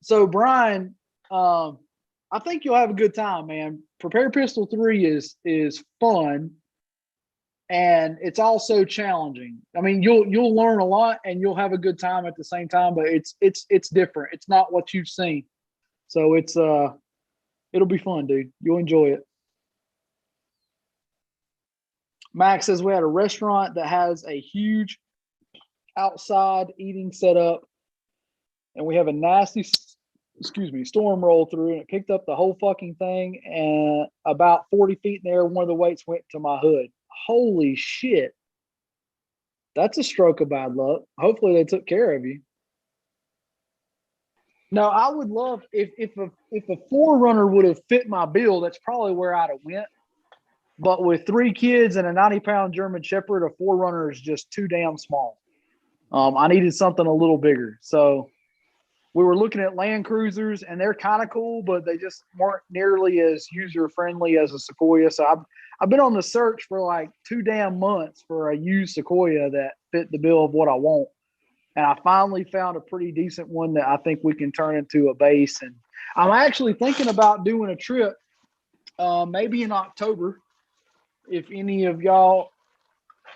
So Brian, I think you'll have a good time, man. Prepare Pistol 3 is fun, and it's also challenging. I mean, you'll learn a lot and you'll have a good time at the same time, but it's different. It's not what you've seen. So it'll be fun, dude. You'll enjoy it. Max says we had a restaurant that has a huge outside eating setup, and we have a nasty, storm roll through, and it picked up the whole fucking thing. And about 40 feet in there, one of the weights went to my hood. Holy shit. That's a stroke of bad luck. Hopefully they took care of you. No, I would love if a Forerunner would have fit my bill, that's probably where I'd have went. But with 3 kids and a 90-pound German Shepherd, a Forerunner is just too damn small. I needed something a little bigger. So we were looking at Land Cruisers, and they're kind of cool, but they just weren't nearly as user-friendly as a Sequoia. So I've been on the search for like 2 damn months for a used Sequoia that fit the bill of what I want. And I finally found a pretty decent one that I think we can turn into a base. And I'm actually thinking about doing a trip maybe in October. If any of y'all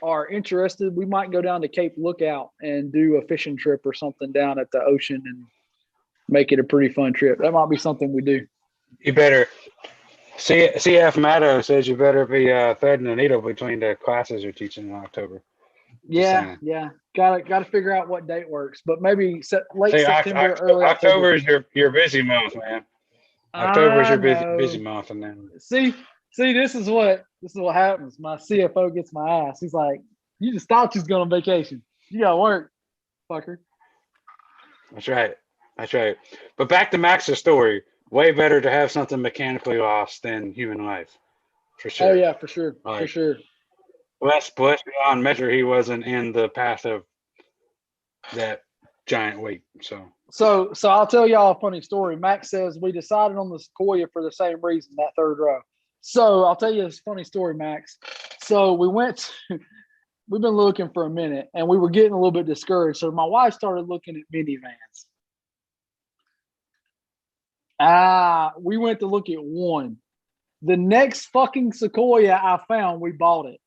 are interested, we might go down to Cape Lookout and do a fishing trip or something down at the ocean and make it a pretty fun trip. That might be something we do. you better. CF Maddow says you better be threading the needle between the classes you're teaching in October. Yeah. Got to figure out what date works, but maybe late See, September, early October October. is your busy month, man. October is your I busy know. month, and then See, this is what happens. My CFO gets my ass. He's like, "You just thought you was going on vacation. You got to work, fucker." That's right. But back to Max's story. Way better to have something mechanically lost than human life, for sure. Oh yeah, for sure, All for right. sure. Bless beyond measure, he wasn't in the path of that giant weight. So So I'll tell y'all a funny story. Max says we decided on the Sequoia for the same reason, that third row. So I'll tell you this funny story, Max. So we've been looking for a minute, and we were getting a little bit discouraged. So my wife started looking at minivans. We went to look at one. The next fucking Sequoia I found, we bought it.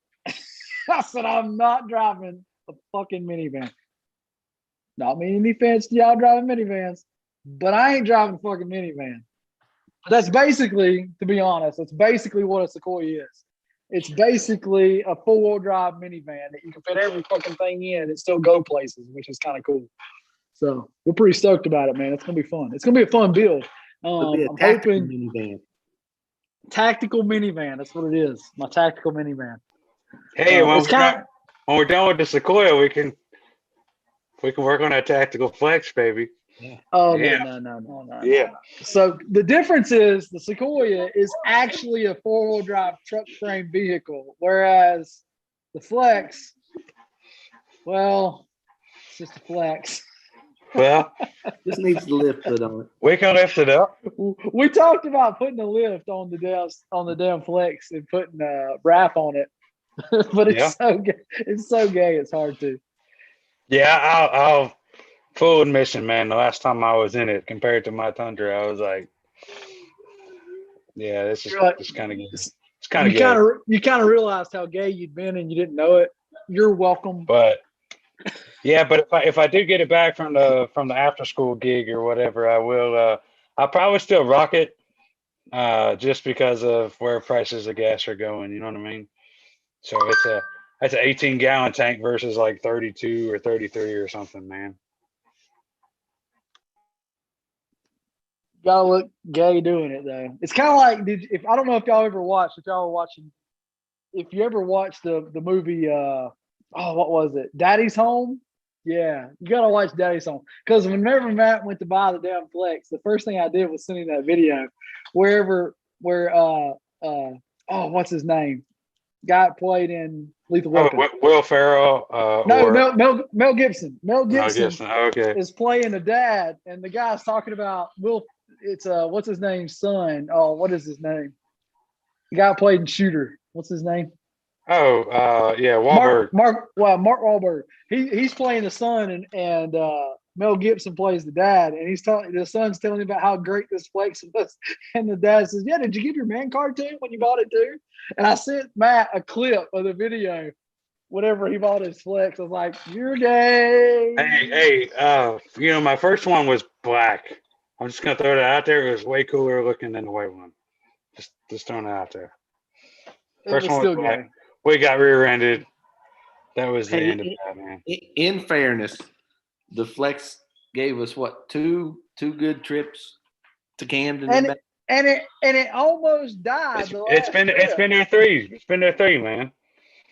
I said, I'm not driving a fucking minivan. Not meaning any offense to y'all driving minivans. but I ain't driving a fucking minivan. That's basically, to be honest, that's basically what a Sequoia is. It's basically a 4-wheel drive minivan that you can fit every fucking thing in and still go places, which is kind of cool. So we're pretty stoked about it, man. It's gonna be fun. It's gonna be a fun build. It'll be a I'm tactical hoping minivan. tactical minivan. That's what it is. My tactical minivan. Hey, when it's kind we're done with the Sequoia, we can work on that tactical flex, baby. Oh Yeah. no. Yeah. So the difference is the Sequoia is actually a 4-wheel drive truck frame vehicle, whereas the Flex, well, it's just a Flex. Well, Just needs the lift put on it. we can lift it up. We talked about putting a lift on the damn Flex and putting a wrap on it, but it's so gay. It's hard to. Yeah, I'll full admission, man. The last time I was in it, compared to my Tundra, I was like, yeah, this is it's kind of gay. It's kind of gay. You kind of realized how gay you'd been and you didn't know it. You're welcome. But yeah, but if I do get it back from the after school gig or whatever, I will. I'll probably still rock it, just because of where prices of gas are going. You know what I mean? So that's an 18-gallon tank versus like 32 or 33 or something, man. Gotta look gay doing it though. It's kind of like if I don't know if y'all ever watched. If y'all were watching, if you ever watched the movie, what was it? Daddy's Home. Yeah, you gotta watch Daddy's Home because whenever Matt went to buy the damn Flex, the first thing I did was sending that video. Where what's his name? Guy played in Lethal Weapon. Will Ferrell. No, Mel Gibson. Mel Gibson okay. is playing a dad, and the guy's talking about Will. It's what's his name? Son. Oh, what is his name? The guy played in Shooter. What's his name? Oh, yeah, Wahlberg. Mark Wahlberg. He's playing the son, and Mel Gibson plays the dad, and the son's telling him about how great this Flex was, and the dad says, "Yeah, did you give your man card to him when you bought it too?" And I sent Matt a clip of the video, whenever he bought his Flex. I was like, "You're gay." Hey, my first one was black. I'm just gonna throw that out there. It was way cooler looking than the white one. Just throwing it out there. First one was black. We got rear-ended. That was the end of that, man. In fairness, the Flex gave us what two good trips to Camden and it almost died. It's been there three. It's been there three, man.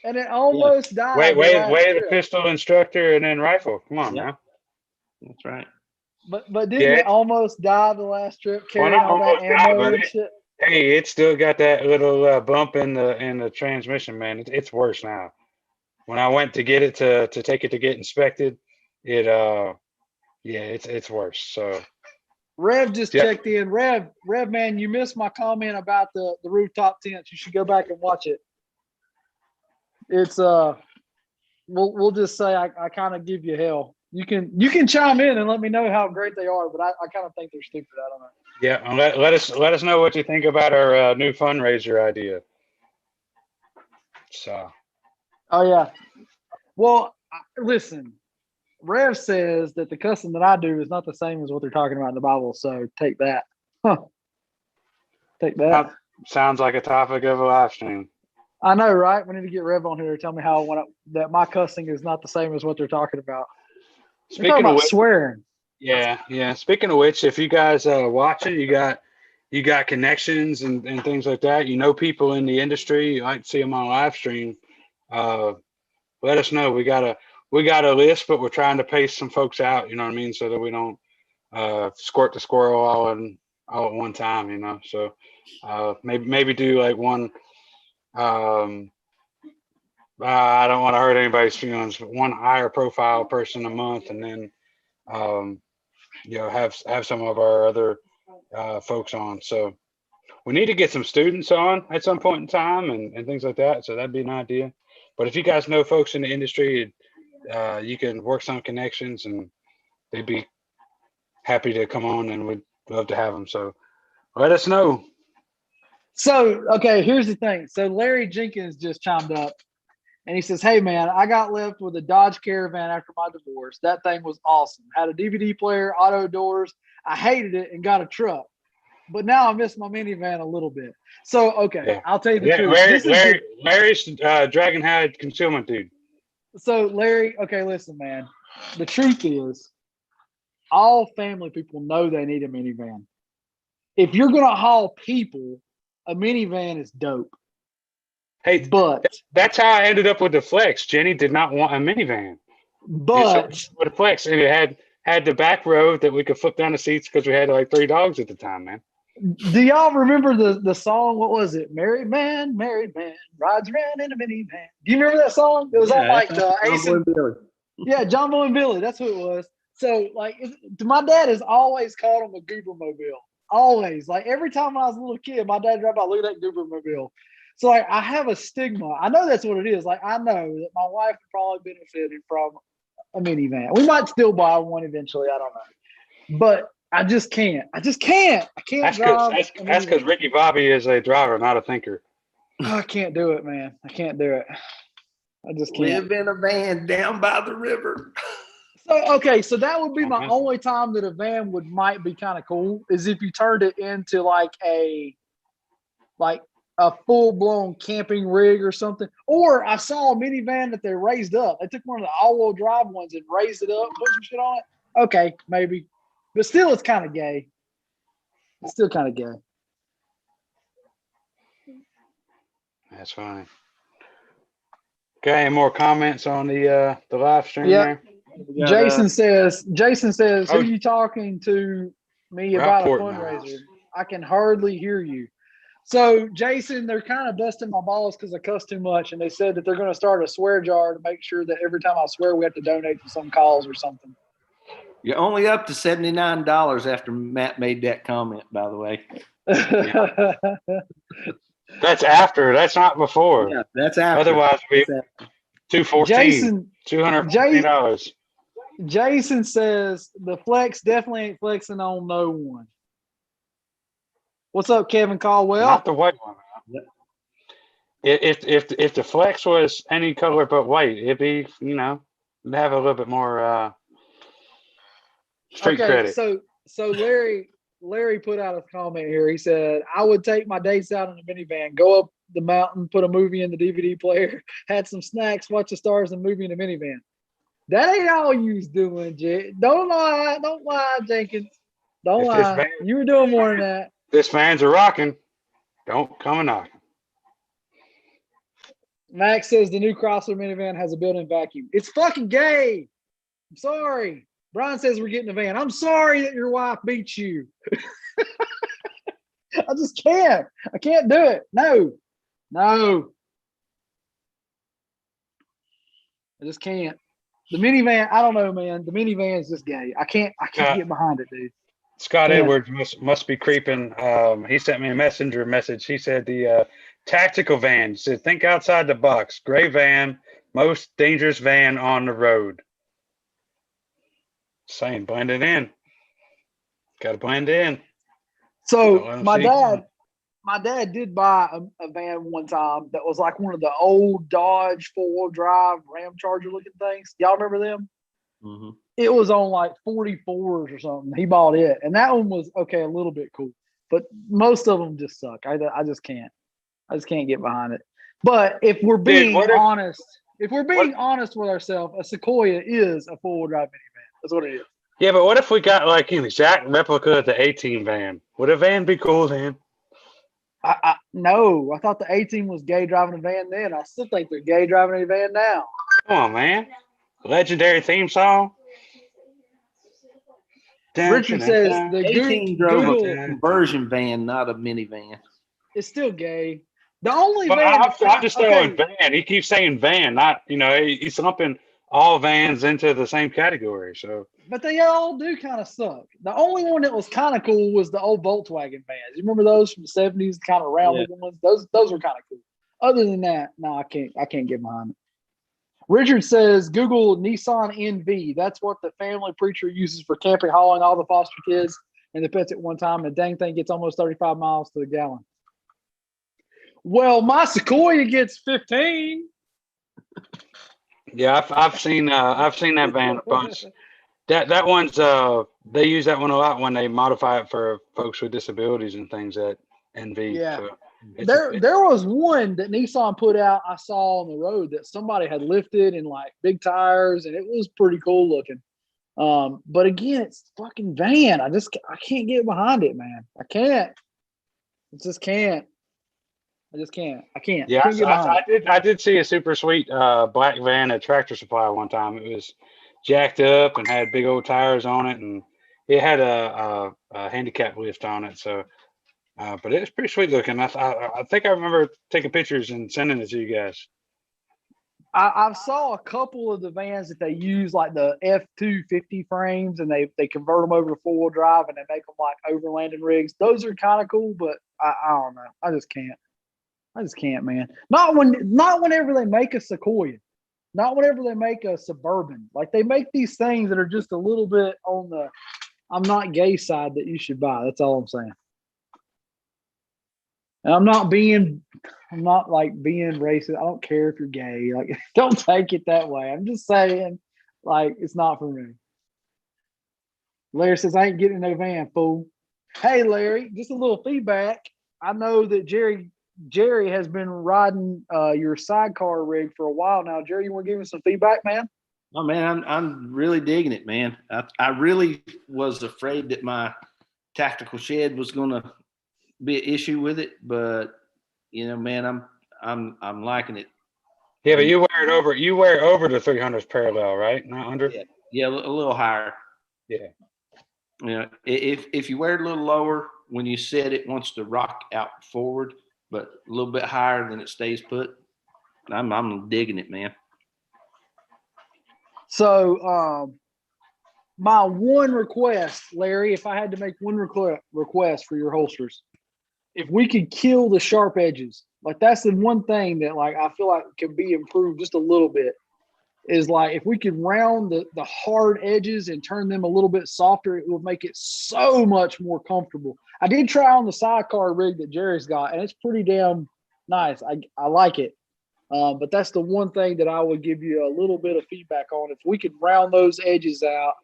And it almost died. Way the pistol instructor and then rifle. Come on, man. That's right. But didn't it almost die the last trip carrying all that ammo and shit? Hey, it's still got that little bump in the transmission, man. It's worse now. When I went to get it to take it to get inspected, it's worse. So Rev just checked in. Rev, man, you missed my comment about the rooftop tents. You should go back and watch it. It's we'll just say I kind of give you hell. You can chime in and let me know how great they are, but I kind of think they're stupid. I don't know. Yeah, and let us know what you think about our new fundraiser idea. So. Oh yeah. Well, listen. Rev says that the cussing that I do is not the same as what they're talking about in the Bible. So take that. Take that. Sounds like a topic of a live stream. I know, right? We need to get Rev on here to tell me that my cussing is not the same as what they're talking about. Speaking of which, swearing. Yeah. Speaking of which, if you guys watching, you got connections and things like that. You know people in the industry. You might see them on live stream. Let us know. We got a list, but we're trying to pace some folks out. You know what I mean, so that we don't squirt the squirrel all at one time. You know, so maybe do like one. I don't want to hurt anybody's feelings, but one higher profile person a month, and then have some of our other folks on. So we need to get some students on at some point in time and things like that. So that'd be an idea. But if you guys know folks in the industry, you can work some connections, and they'd be happy to come on, and we'd love to have them. So let us know. So, okay, here's the thing. So Larry Jenkins just chimed up, And he says, "Hey man, I got left with a Dodge Caravan after my divorce. That thing was awesome. Had a DVD player, auto doors. I hated it and got a truck. But now I miss my minivan a little bit. So okay, Yeah. I'll tell you the Yeah, truth. This is Larry's Dragon Hide concealment dude. so Larry. Okay, listen, man. The truth is, all family people know they need a minivan. If you're gonna haul people, a minivan is dope. Hey, But that's how I ended up with the Flex. Jenny did not want a minivan. but With a Flex, and it had the back row that we could flip down the seats because we had like 3 dogs at the time, man. do y'all remember the song? What was it? Married man rides around in a minivan. Do you remember that song? It was on like the Ace and, yeah, John Boy and Billy. That's who it was. So like, my dad has always called him a goober mobile. Always, like every time I was a little kid, my dad dropped by, look at that goober mobile. So like, I have a stigma. I know that's what it is. Like I know that my wife would probably benefited from a minivan. We might still buy one eventually. I don't know, but I just can't. I can't drive. That's because Ricky Bobby is a driver, not a thinker. I can't do it, man. I can't do it. I just can't. Live in a van down by the river. So okay, so that would be my only time that a van might be kind of cool is if you turned it into like a full blown camping rig or something. Or I saw a minivan that they raised up. They took one of the all wheel drive ones and raised it up, put some shit on it. Okay, maybe, but still, it's kind of gay. It's still kind of gay. That's fine. Okay, any more comments on the live stream Yeah. there? Jason says, Oh, who you talking to me Ralph about a Portman. fundraiser? I can hardly hear you. So, Jason, they're kind of busting my balls because I cuss too much, and they said that they're going to start a swear jar to make sure that every time I swear, we have to donate to some cause or something. You're only up to $79 after Matt made that comment, by the way. That's after. That's not before. Yeah, that's after. Otherwise, it'd be $214. $214. Jason says the flex definitely ain't flexing on no one. What's up, Kevin Caldwell? Not the white one. If the Flex was any color but white, it'd be, it'd have a little bit more street credit. So Larry put out a comment here. He said, I would take my dates out in a minivan, go up the mountain, put a movie in the DVD player, had some snacks, watch the stars, and movie in the minivan. That ain't all you was doing, Jay. Don't lie, Jenkins. Don't lie. You were doing more than that. This van's a rocking. Don't come a knocking. Max says the new Chrysler minivan has a built-in vacuum. It's fucking gay. I'm sorry. Brian says we're getting a van. I'm sorry that your wife beat you. I just can't. I can't do it. No. I just can't. The minivan, I don't know, man. The minivan is just gay. I can't get behind it, dude. Scott Edwards must be creeping. He sent me a messenger message. He said the tactical van. He said, think outside the box. Gray van, most dangerous van on the road. Saying blend it in. Got to blend in. So my dad did buy a van one time that was like one of the old Dodge 4-wheel drive Ram Charger looking things. Y'all remember them? Mm-hmm. It was on like 44s or something. He bought it, and that one was okay, a little bit cool, but most of them just suck. I just can't get behind it. But if we're being honest with ourselves, a Sequoia is a 4-wheel drive minivan. That's what it is. Yeah, but what if we got like an exact replica of the 18 van? Would a van be cool then? No, I thought the 18 was gay driving a van then. I still think they're gay driving a van now. Come on, man. Legendary theme song. Richard says the 18 drove a conversion van, not a minivan. It's still gay. The only van. I'm just throwing van. He keeps saying van, not, he's lumping all vans into the same category. So, but they all do kind of suck. The only one that was kind of cool was the old Volkswagen vans. You remember those from the 70s, kind of rounded ones? Those were kind of cool. Other than that, no, I can't get behind it. Richard says Google Nissan NV. That's what the family preacher uses for camping, hauling all the foster kids and the pets at one time. And the dang thing gets almost 35 miles to the gallon. Well, my Sequoia gets 15. Yeah, I've seen that van a bunch. That one's they use that one a lot when they modify it for folks with disabilities and things at NV. Yeah. So There was one that Nissan put out I saw on the road that somebody had lifted in like big tires, and it was pretty cool looking. But again, it's fucking van. I can't get behind it, man. I can't. I just can't. I just can't. I can't. yeah, Can't get behind it. I did see a super sweet black van at Tractor Supply one time. It was jacked up and had big old tires on it, and it had a handicap lift on it. So, but it was pretty sweet looking. I think I remember taking pictures and sending it to you guys. I saw a couple of the vans that they use like the F-250 frames, and they convert them over to four-wheel drive, and they make them like overlanding rigs. Those are kind of cool, but I don't know. I just can't. I just can't, man. Not whenever they make a Sequoia. Not whenever they make a Suburban. Like they make these things that are just a little bit on the I'm not gay side that you should buy. That's all I'm saying. And I'm not like being racist. I don't care if you're gay. Like, don't take it that way. I'm just saying, like, it's not for me. Larry says, I ain't getting no van, fool. Hey, Larry, just a little feedback. I know that Jerry has been riding your sidecar rig for a while now. Jerry, you want to give me some feedback, man? Oh man, I'm really digging it, man. I really was afraid that my tactical shed was going to be an issue with it, but man, I'm liking it. Yeah, but you wear it over. You wear it over the 300s parallel, right? Not under. Yeah, a little higher. Yeah. If you wear it a little lower, when you set it wants to rock out forward, but a little bit higher than it stays put. I'm digging it, man. So, my one request, Larry, if I had to make one request for your holsters, if we could kill the sharp edges, like that's the one thing that like I feel like can be improved just a little bit, is like if we could round the hard edges and turn them a little bit softer, it would make it so much more comfortable. I did try on the sidecar rig that Jerry's got, and it's pretty damn nice. I like it. But that's the one thing that I would give you a little bit of feedback on. If we could round those edges out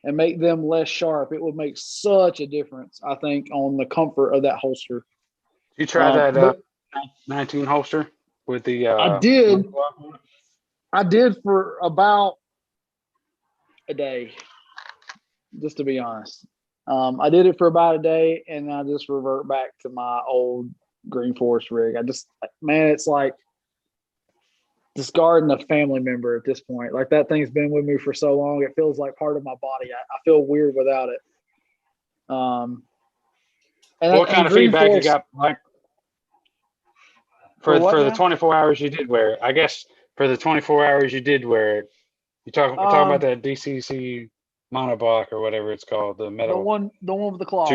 and make them less sharp, it would make such a difference, I think, on the comfort of that holster. You tried that 19 holster with the I did for about a day, just to be honest. I did it for about a day, and I just revert back to my old Green Forest rig. It's like discarding a family member at this point. Like that thing's been with me for so long, it feels like part of my body. I feel weird without it. What kind of feedback you got, like for the 24 hours you did wear it? I guess for the 24 hours you did wear it, we're talking about that DCC monoblock or whatever it's called, the metal, the one with the claw.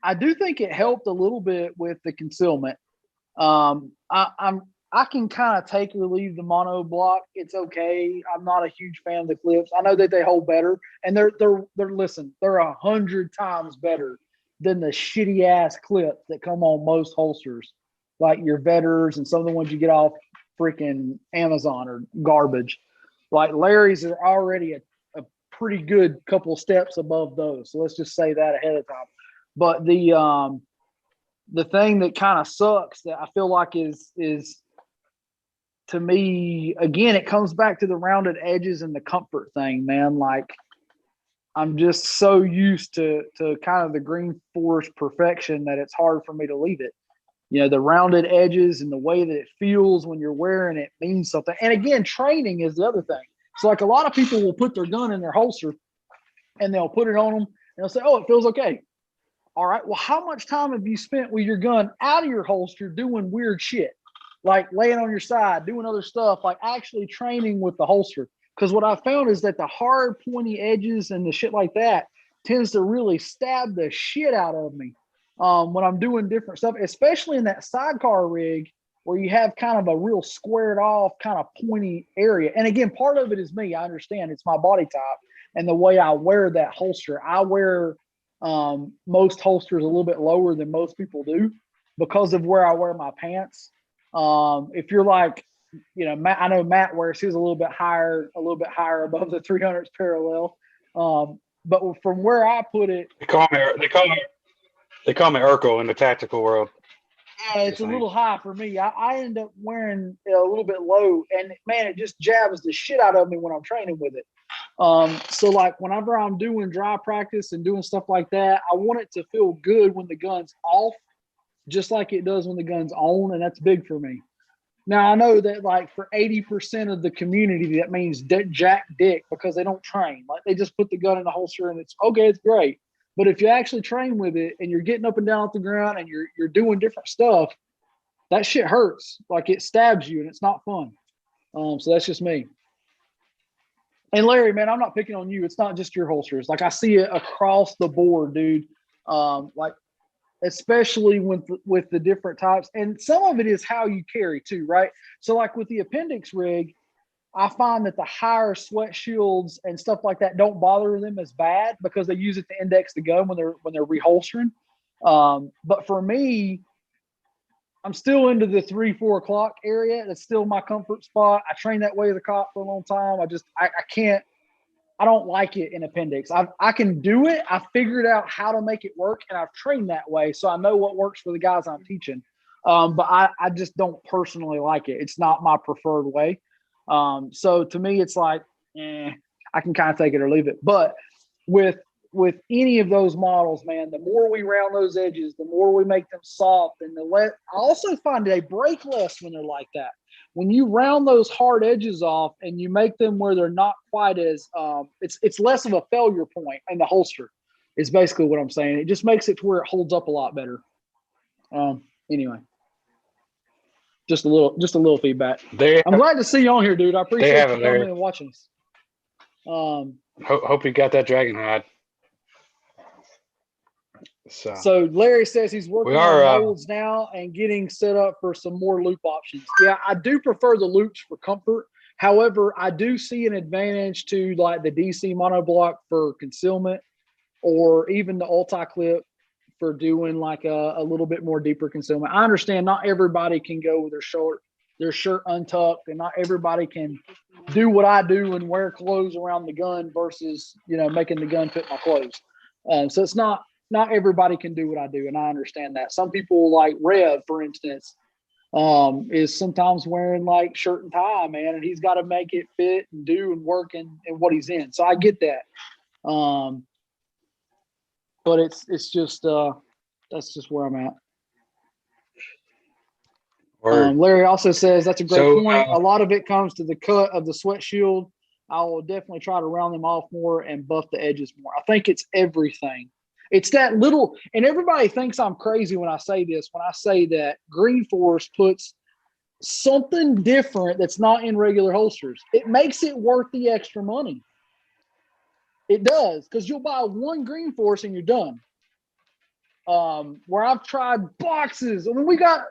I do think it helped a little bit with the concealment. I can kind of take or leave the mono block. It's okay. I'm not a huge fan of the clips. I know that they hold better, and they're 100 times better than the shitty ass clips that come on most holsters, like your Vetters and some of the ones you get off freaking Amazon or garbage. Like Larry's are already a pretty good couple steps above those. So let's just say that ahead of time. But the thing that kind of sucks that I feel like is to me, again, it comes back to the rounded edges and the comfort thing, man. Like I'm just so used to kind of the Green Forest perfection that it's hard for me to leave it. The rounded edges and the way that it feels when you're wearing it means something. And again, training is the other thing. So like a lot of people will put their gun in their holster and they'll put it on them and they'll say, oh, it feels okay. All right. Well, how much time have you spent with your gun out of your holster doing weird shit? Like laying on your side, doing other stuff, like actually training with the holster. Because what I found is that the hard pointy edges and the shit like that tends to really stab the shit out of me when I'm doing different stuff, especially in that sidecar rig where you have kind of a real squared off kind of pointy area. And again, part of it is me. I understand it's my body type and the way I wear that holster. I wear most holsters a little bit lower than most people do because of where I wear my pants. If you're like Matt, I know Matt wears his a little bit higher above the 300s parallel. But from where I put it, They call me Urkel in the tactical world. yeah, it's a little high for me. I end up wearing a little bit low, and man, it just jabs the shit out of me when I'm training with it. So like whenever I'm doing dry practice and doing stuff like that, I want it to feel good when the gun's off, just like it does when the gun's on, and that's big for me. Now I know that like for 80% of the community, that means jack dick because they don't train. Like they just put the gun in the holster and it's okay, it's great. But if you actually train with it and you're getting up and down off the ground and you're doing different stuff, that shit hurts. Like it stabs you and it's not fun. So that's just me. And Larry, man, I'm not picking on you. It's not just your holsters. Like I see it across the board, dude. Like especially with the different types. And some of it is how you carry too, right? So like with the appendix rig, I find that the higher sweat shields and stuff like that don't bother them as bad because they use it to index the gun when they're reholstering. But for me, I'm still into the 3-4 o'clock area. That's still my comfort spot. I trained that way as a cop for a long time. I don't like it in appendix. I can do it. I figured out how to make it work, and I've trained that way, so I know what works for the guys I'm teaching. But I just don't personally like it. It's not my preferred way. So to me, it's like, I can kind of take it or leave it. But with any of those models, man, the more we round those edges, the more we make them soft, and I also find they break less when they're like that. When you round those hard edges off and you make them where they're not quite as, it's less of a failure point in the holster is basically what I'm saying. It just makes it to where it holds up a lot better. Anyway, just a little feedback. I'm glad to see you on here, dude. I appreciate you coming and watching us. Hope you got that dragon hide. So Larry says he's working on molds now and getting set up for some more loop options. Yeah, I do prefer the loops for comfort. However, I do see an advantage to like the DC monoblock for concealment, or even the Ulti-Clip for doing like a little bit more deeper concealment. I understand not everybody can go with their shirt untucked, and not everybody can do what I do and wear clothes around the gun versus, making the gun fit my clothes. So it's not everybody can do what I do, and I understand that. Some people, like Rev, for instance, is sometimes wearing like shirt and tie, man, and he's got to make it fit and do and work in what he's in. So I get that. But it's just that's just where I'm at. Larry also says that's a great point. A lot of it comes to the cut of the sweat shield. I will definitely try to round them off more and buff the edges more. I think it's everything. It's that little, and everybody thinks I'm crazy when I say this, when I say that Green Force puts something different that's not in regular holsters. It makes it worth the extra money. It does, because you'll buy one Green Force and you're done. Where I've tried boxes. I mean, we got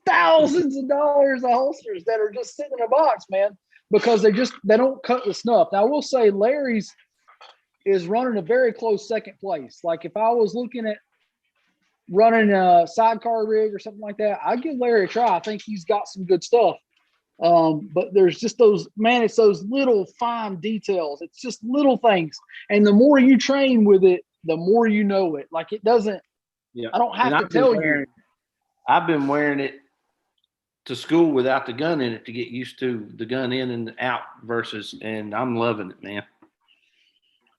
thousands of dollars of holsters that are just sitting in a box, man, because they don't cut the snuff. Now, I will say Larry's is running a very close second place. Like if I was looking at running a sidecar rig or something like that, I'd give Larry a try. I think he's got some good stuff. But there's just it's those little fine details. It's just little things. And the more you train with it, the more you know it. Like it doesn't, I don't have to tell you. I've been wearing it to school without the gun in it to get used to the gun in and out and I'm loving it, man.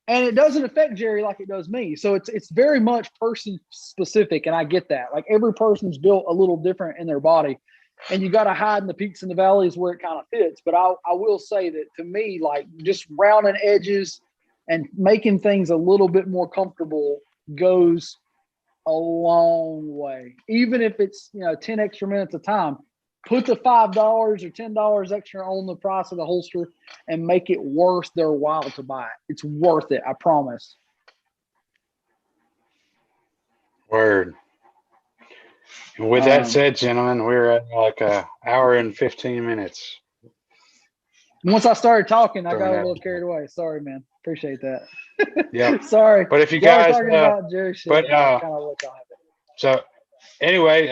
And it doesn't affect Jerry like it does me. So it's very much person specific. And I get that. Like every person's built a little different in their body, and you got to hide in the peaks and the valleys where it kind of fits. But I will say that to me, like just rounding edges and making things a little bit more comfortable goes a long way. Even if it's, 10 extra minutes of time, put the $5 or $10 extra on the price of the holster and make it worth their while to buy it. It's worth it, I promise. Word. With that said, gentlemen, we're at like an hour and 15 minutes. Once I started talking, I got a little carried away. Sorry, man. Appreciate that. Yeah. Sorry. But if you guys, talking about Jerry shit, but kind of look on it. So anyway,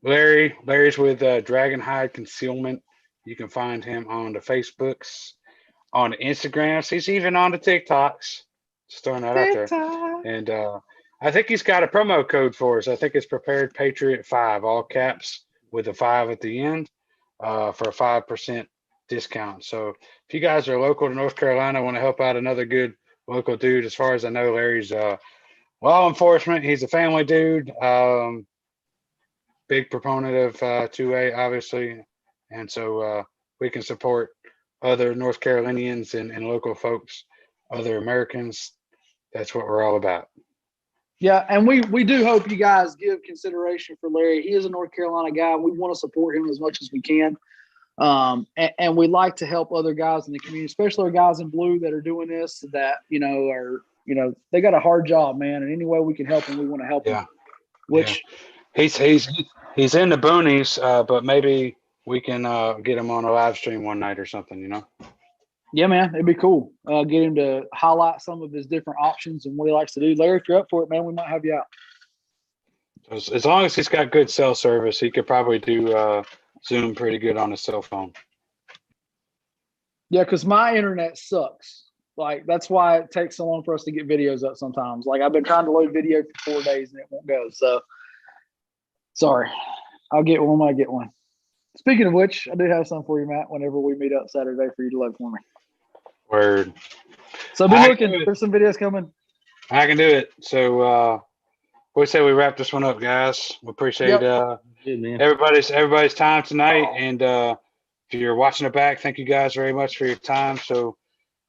Larry's with Dragonhide Concealment. You can find him on the Facebooks, on the Instagrams. He's even on the TikToks. Just throwing that out there. And I think he's got a promo code for us. I think it's Prepared Patriot 5, all caps with a 5 at the end, for a 5% discount. So if you guys are local to North Carolina, want to help out another good local dude, as far as I know, Larry's law enforcement. He's a family dude. Big proponent of 2A, obviously. And so we can support other North Carolinians and local folks, other Americans. That's what we're all about. Yeah, and we do hope you guys give consideration for Larry. He is a North Carolina guy. We want to support him as much as we can. And we like to help other guys in the community, especially our guys in blue that are doing this, that, they got a hard job, man. And any way we can help them, we want to help them. Which he's in the boonies, but maybe we can get him on a live stream one night or something, Yeah, man, it'd be cool. Get him to highlight some of his different options and what he likes to do. Larry, if you're up for it, man, we might have you out. As long as he's got good cell service, he could probably do Zoom pretty good on his cell phone. Yeah, because my internet sucks. Like, that's why it takes so long for us to get videos up sometimes. Like, I've been trying to load video for 4 days and it won't go. So, sorry. I'll get one when I get one. Speaking of which, I do have some for you, Matt, whenever we meet up Saturday for you to load for me. Word. So, be looking. There's some videos coming. I can do it. So, we say we wrap this one up, guys. We appreciate everybody's time tonight. And if you're watching it back, thank you guys very much for your time. So,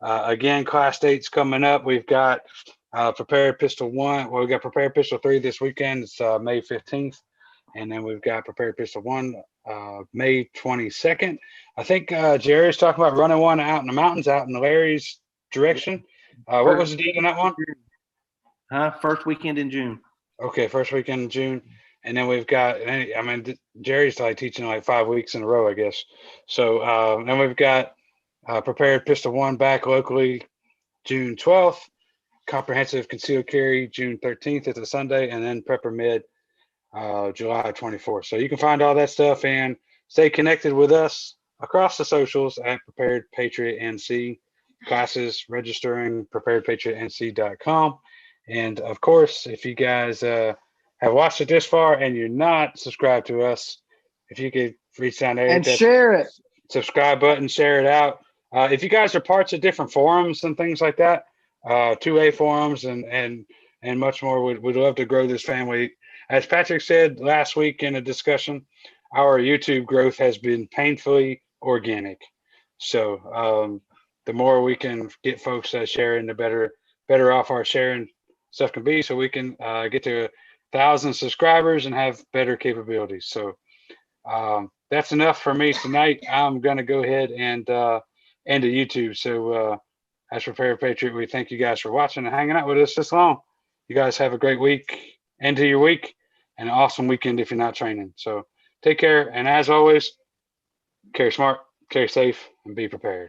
again, class dates coming up. We've got Prepared Pistol 1. Well, we've got Prepared Pistol 3 this weekend. It's May 15th. And then we've got Prepared Pistol 1 May 22nd. I think Jerry's talking about running one out in the mountains, out in Larry's direction. What was the date on that one? First weekend in June. Okay, first weekend in June. And then we've got, Jerry's like teaching like 5 weeks in a row, I guess. So then we've got Prepared Pistol 1 back locally June 12th. Comprehensive Concealed Carry June 13th. It's a Sunday. And then Prepper Mid July 24th. So you can find all that stuff and stay connected with us across the socials at Prepared Patriot NC. Classes registering preparedpatriotnc.com. And of course, if you guys have watched it this far and you're not subscribed to us, if you could reach down there and share it, subscribe button, share it out. If you guys are parts of different forums and things like that, 2A forums and much more, we'd love to grow this family. As Patrick said last week in a discussion, our YouTube growth has been painfully organic. So the more we can get folks sharing, the better off our sharing stuff can be, so we can get to 1,000 subscribers and have better capabilities. So that's enough for me tonight. I'm going to go ahead and end the YouTube. So as Prepared Patriot, we thank you guys for watching and hanging out with us this long. You guys have a great week, end of your week, and an awesome weekend if you're not training. So take care. And as always, carry smart, carry safe, and be prepared.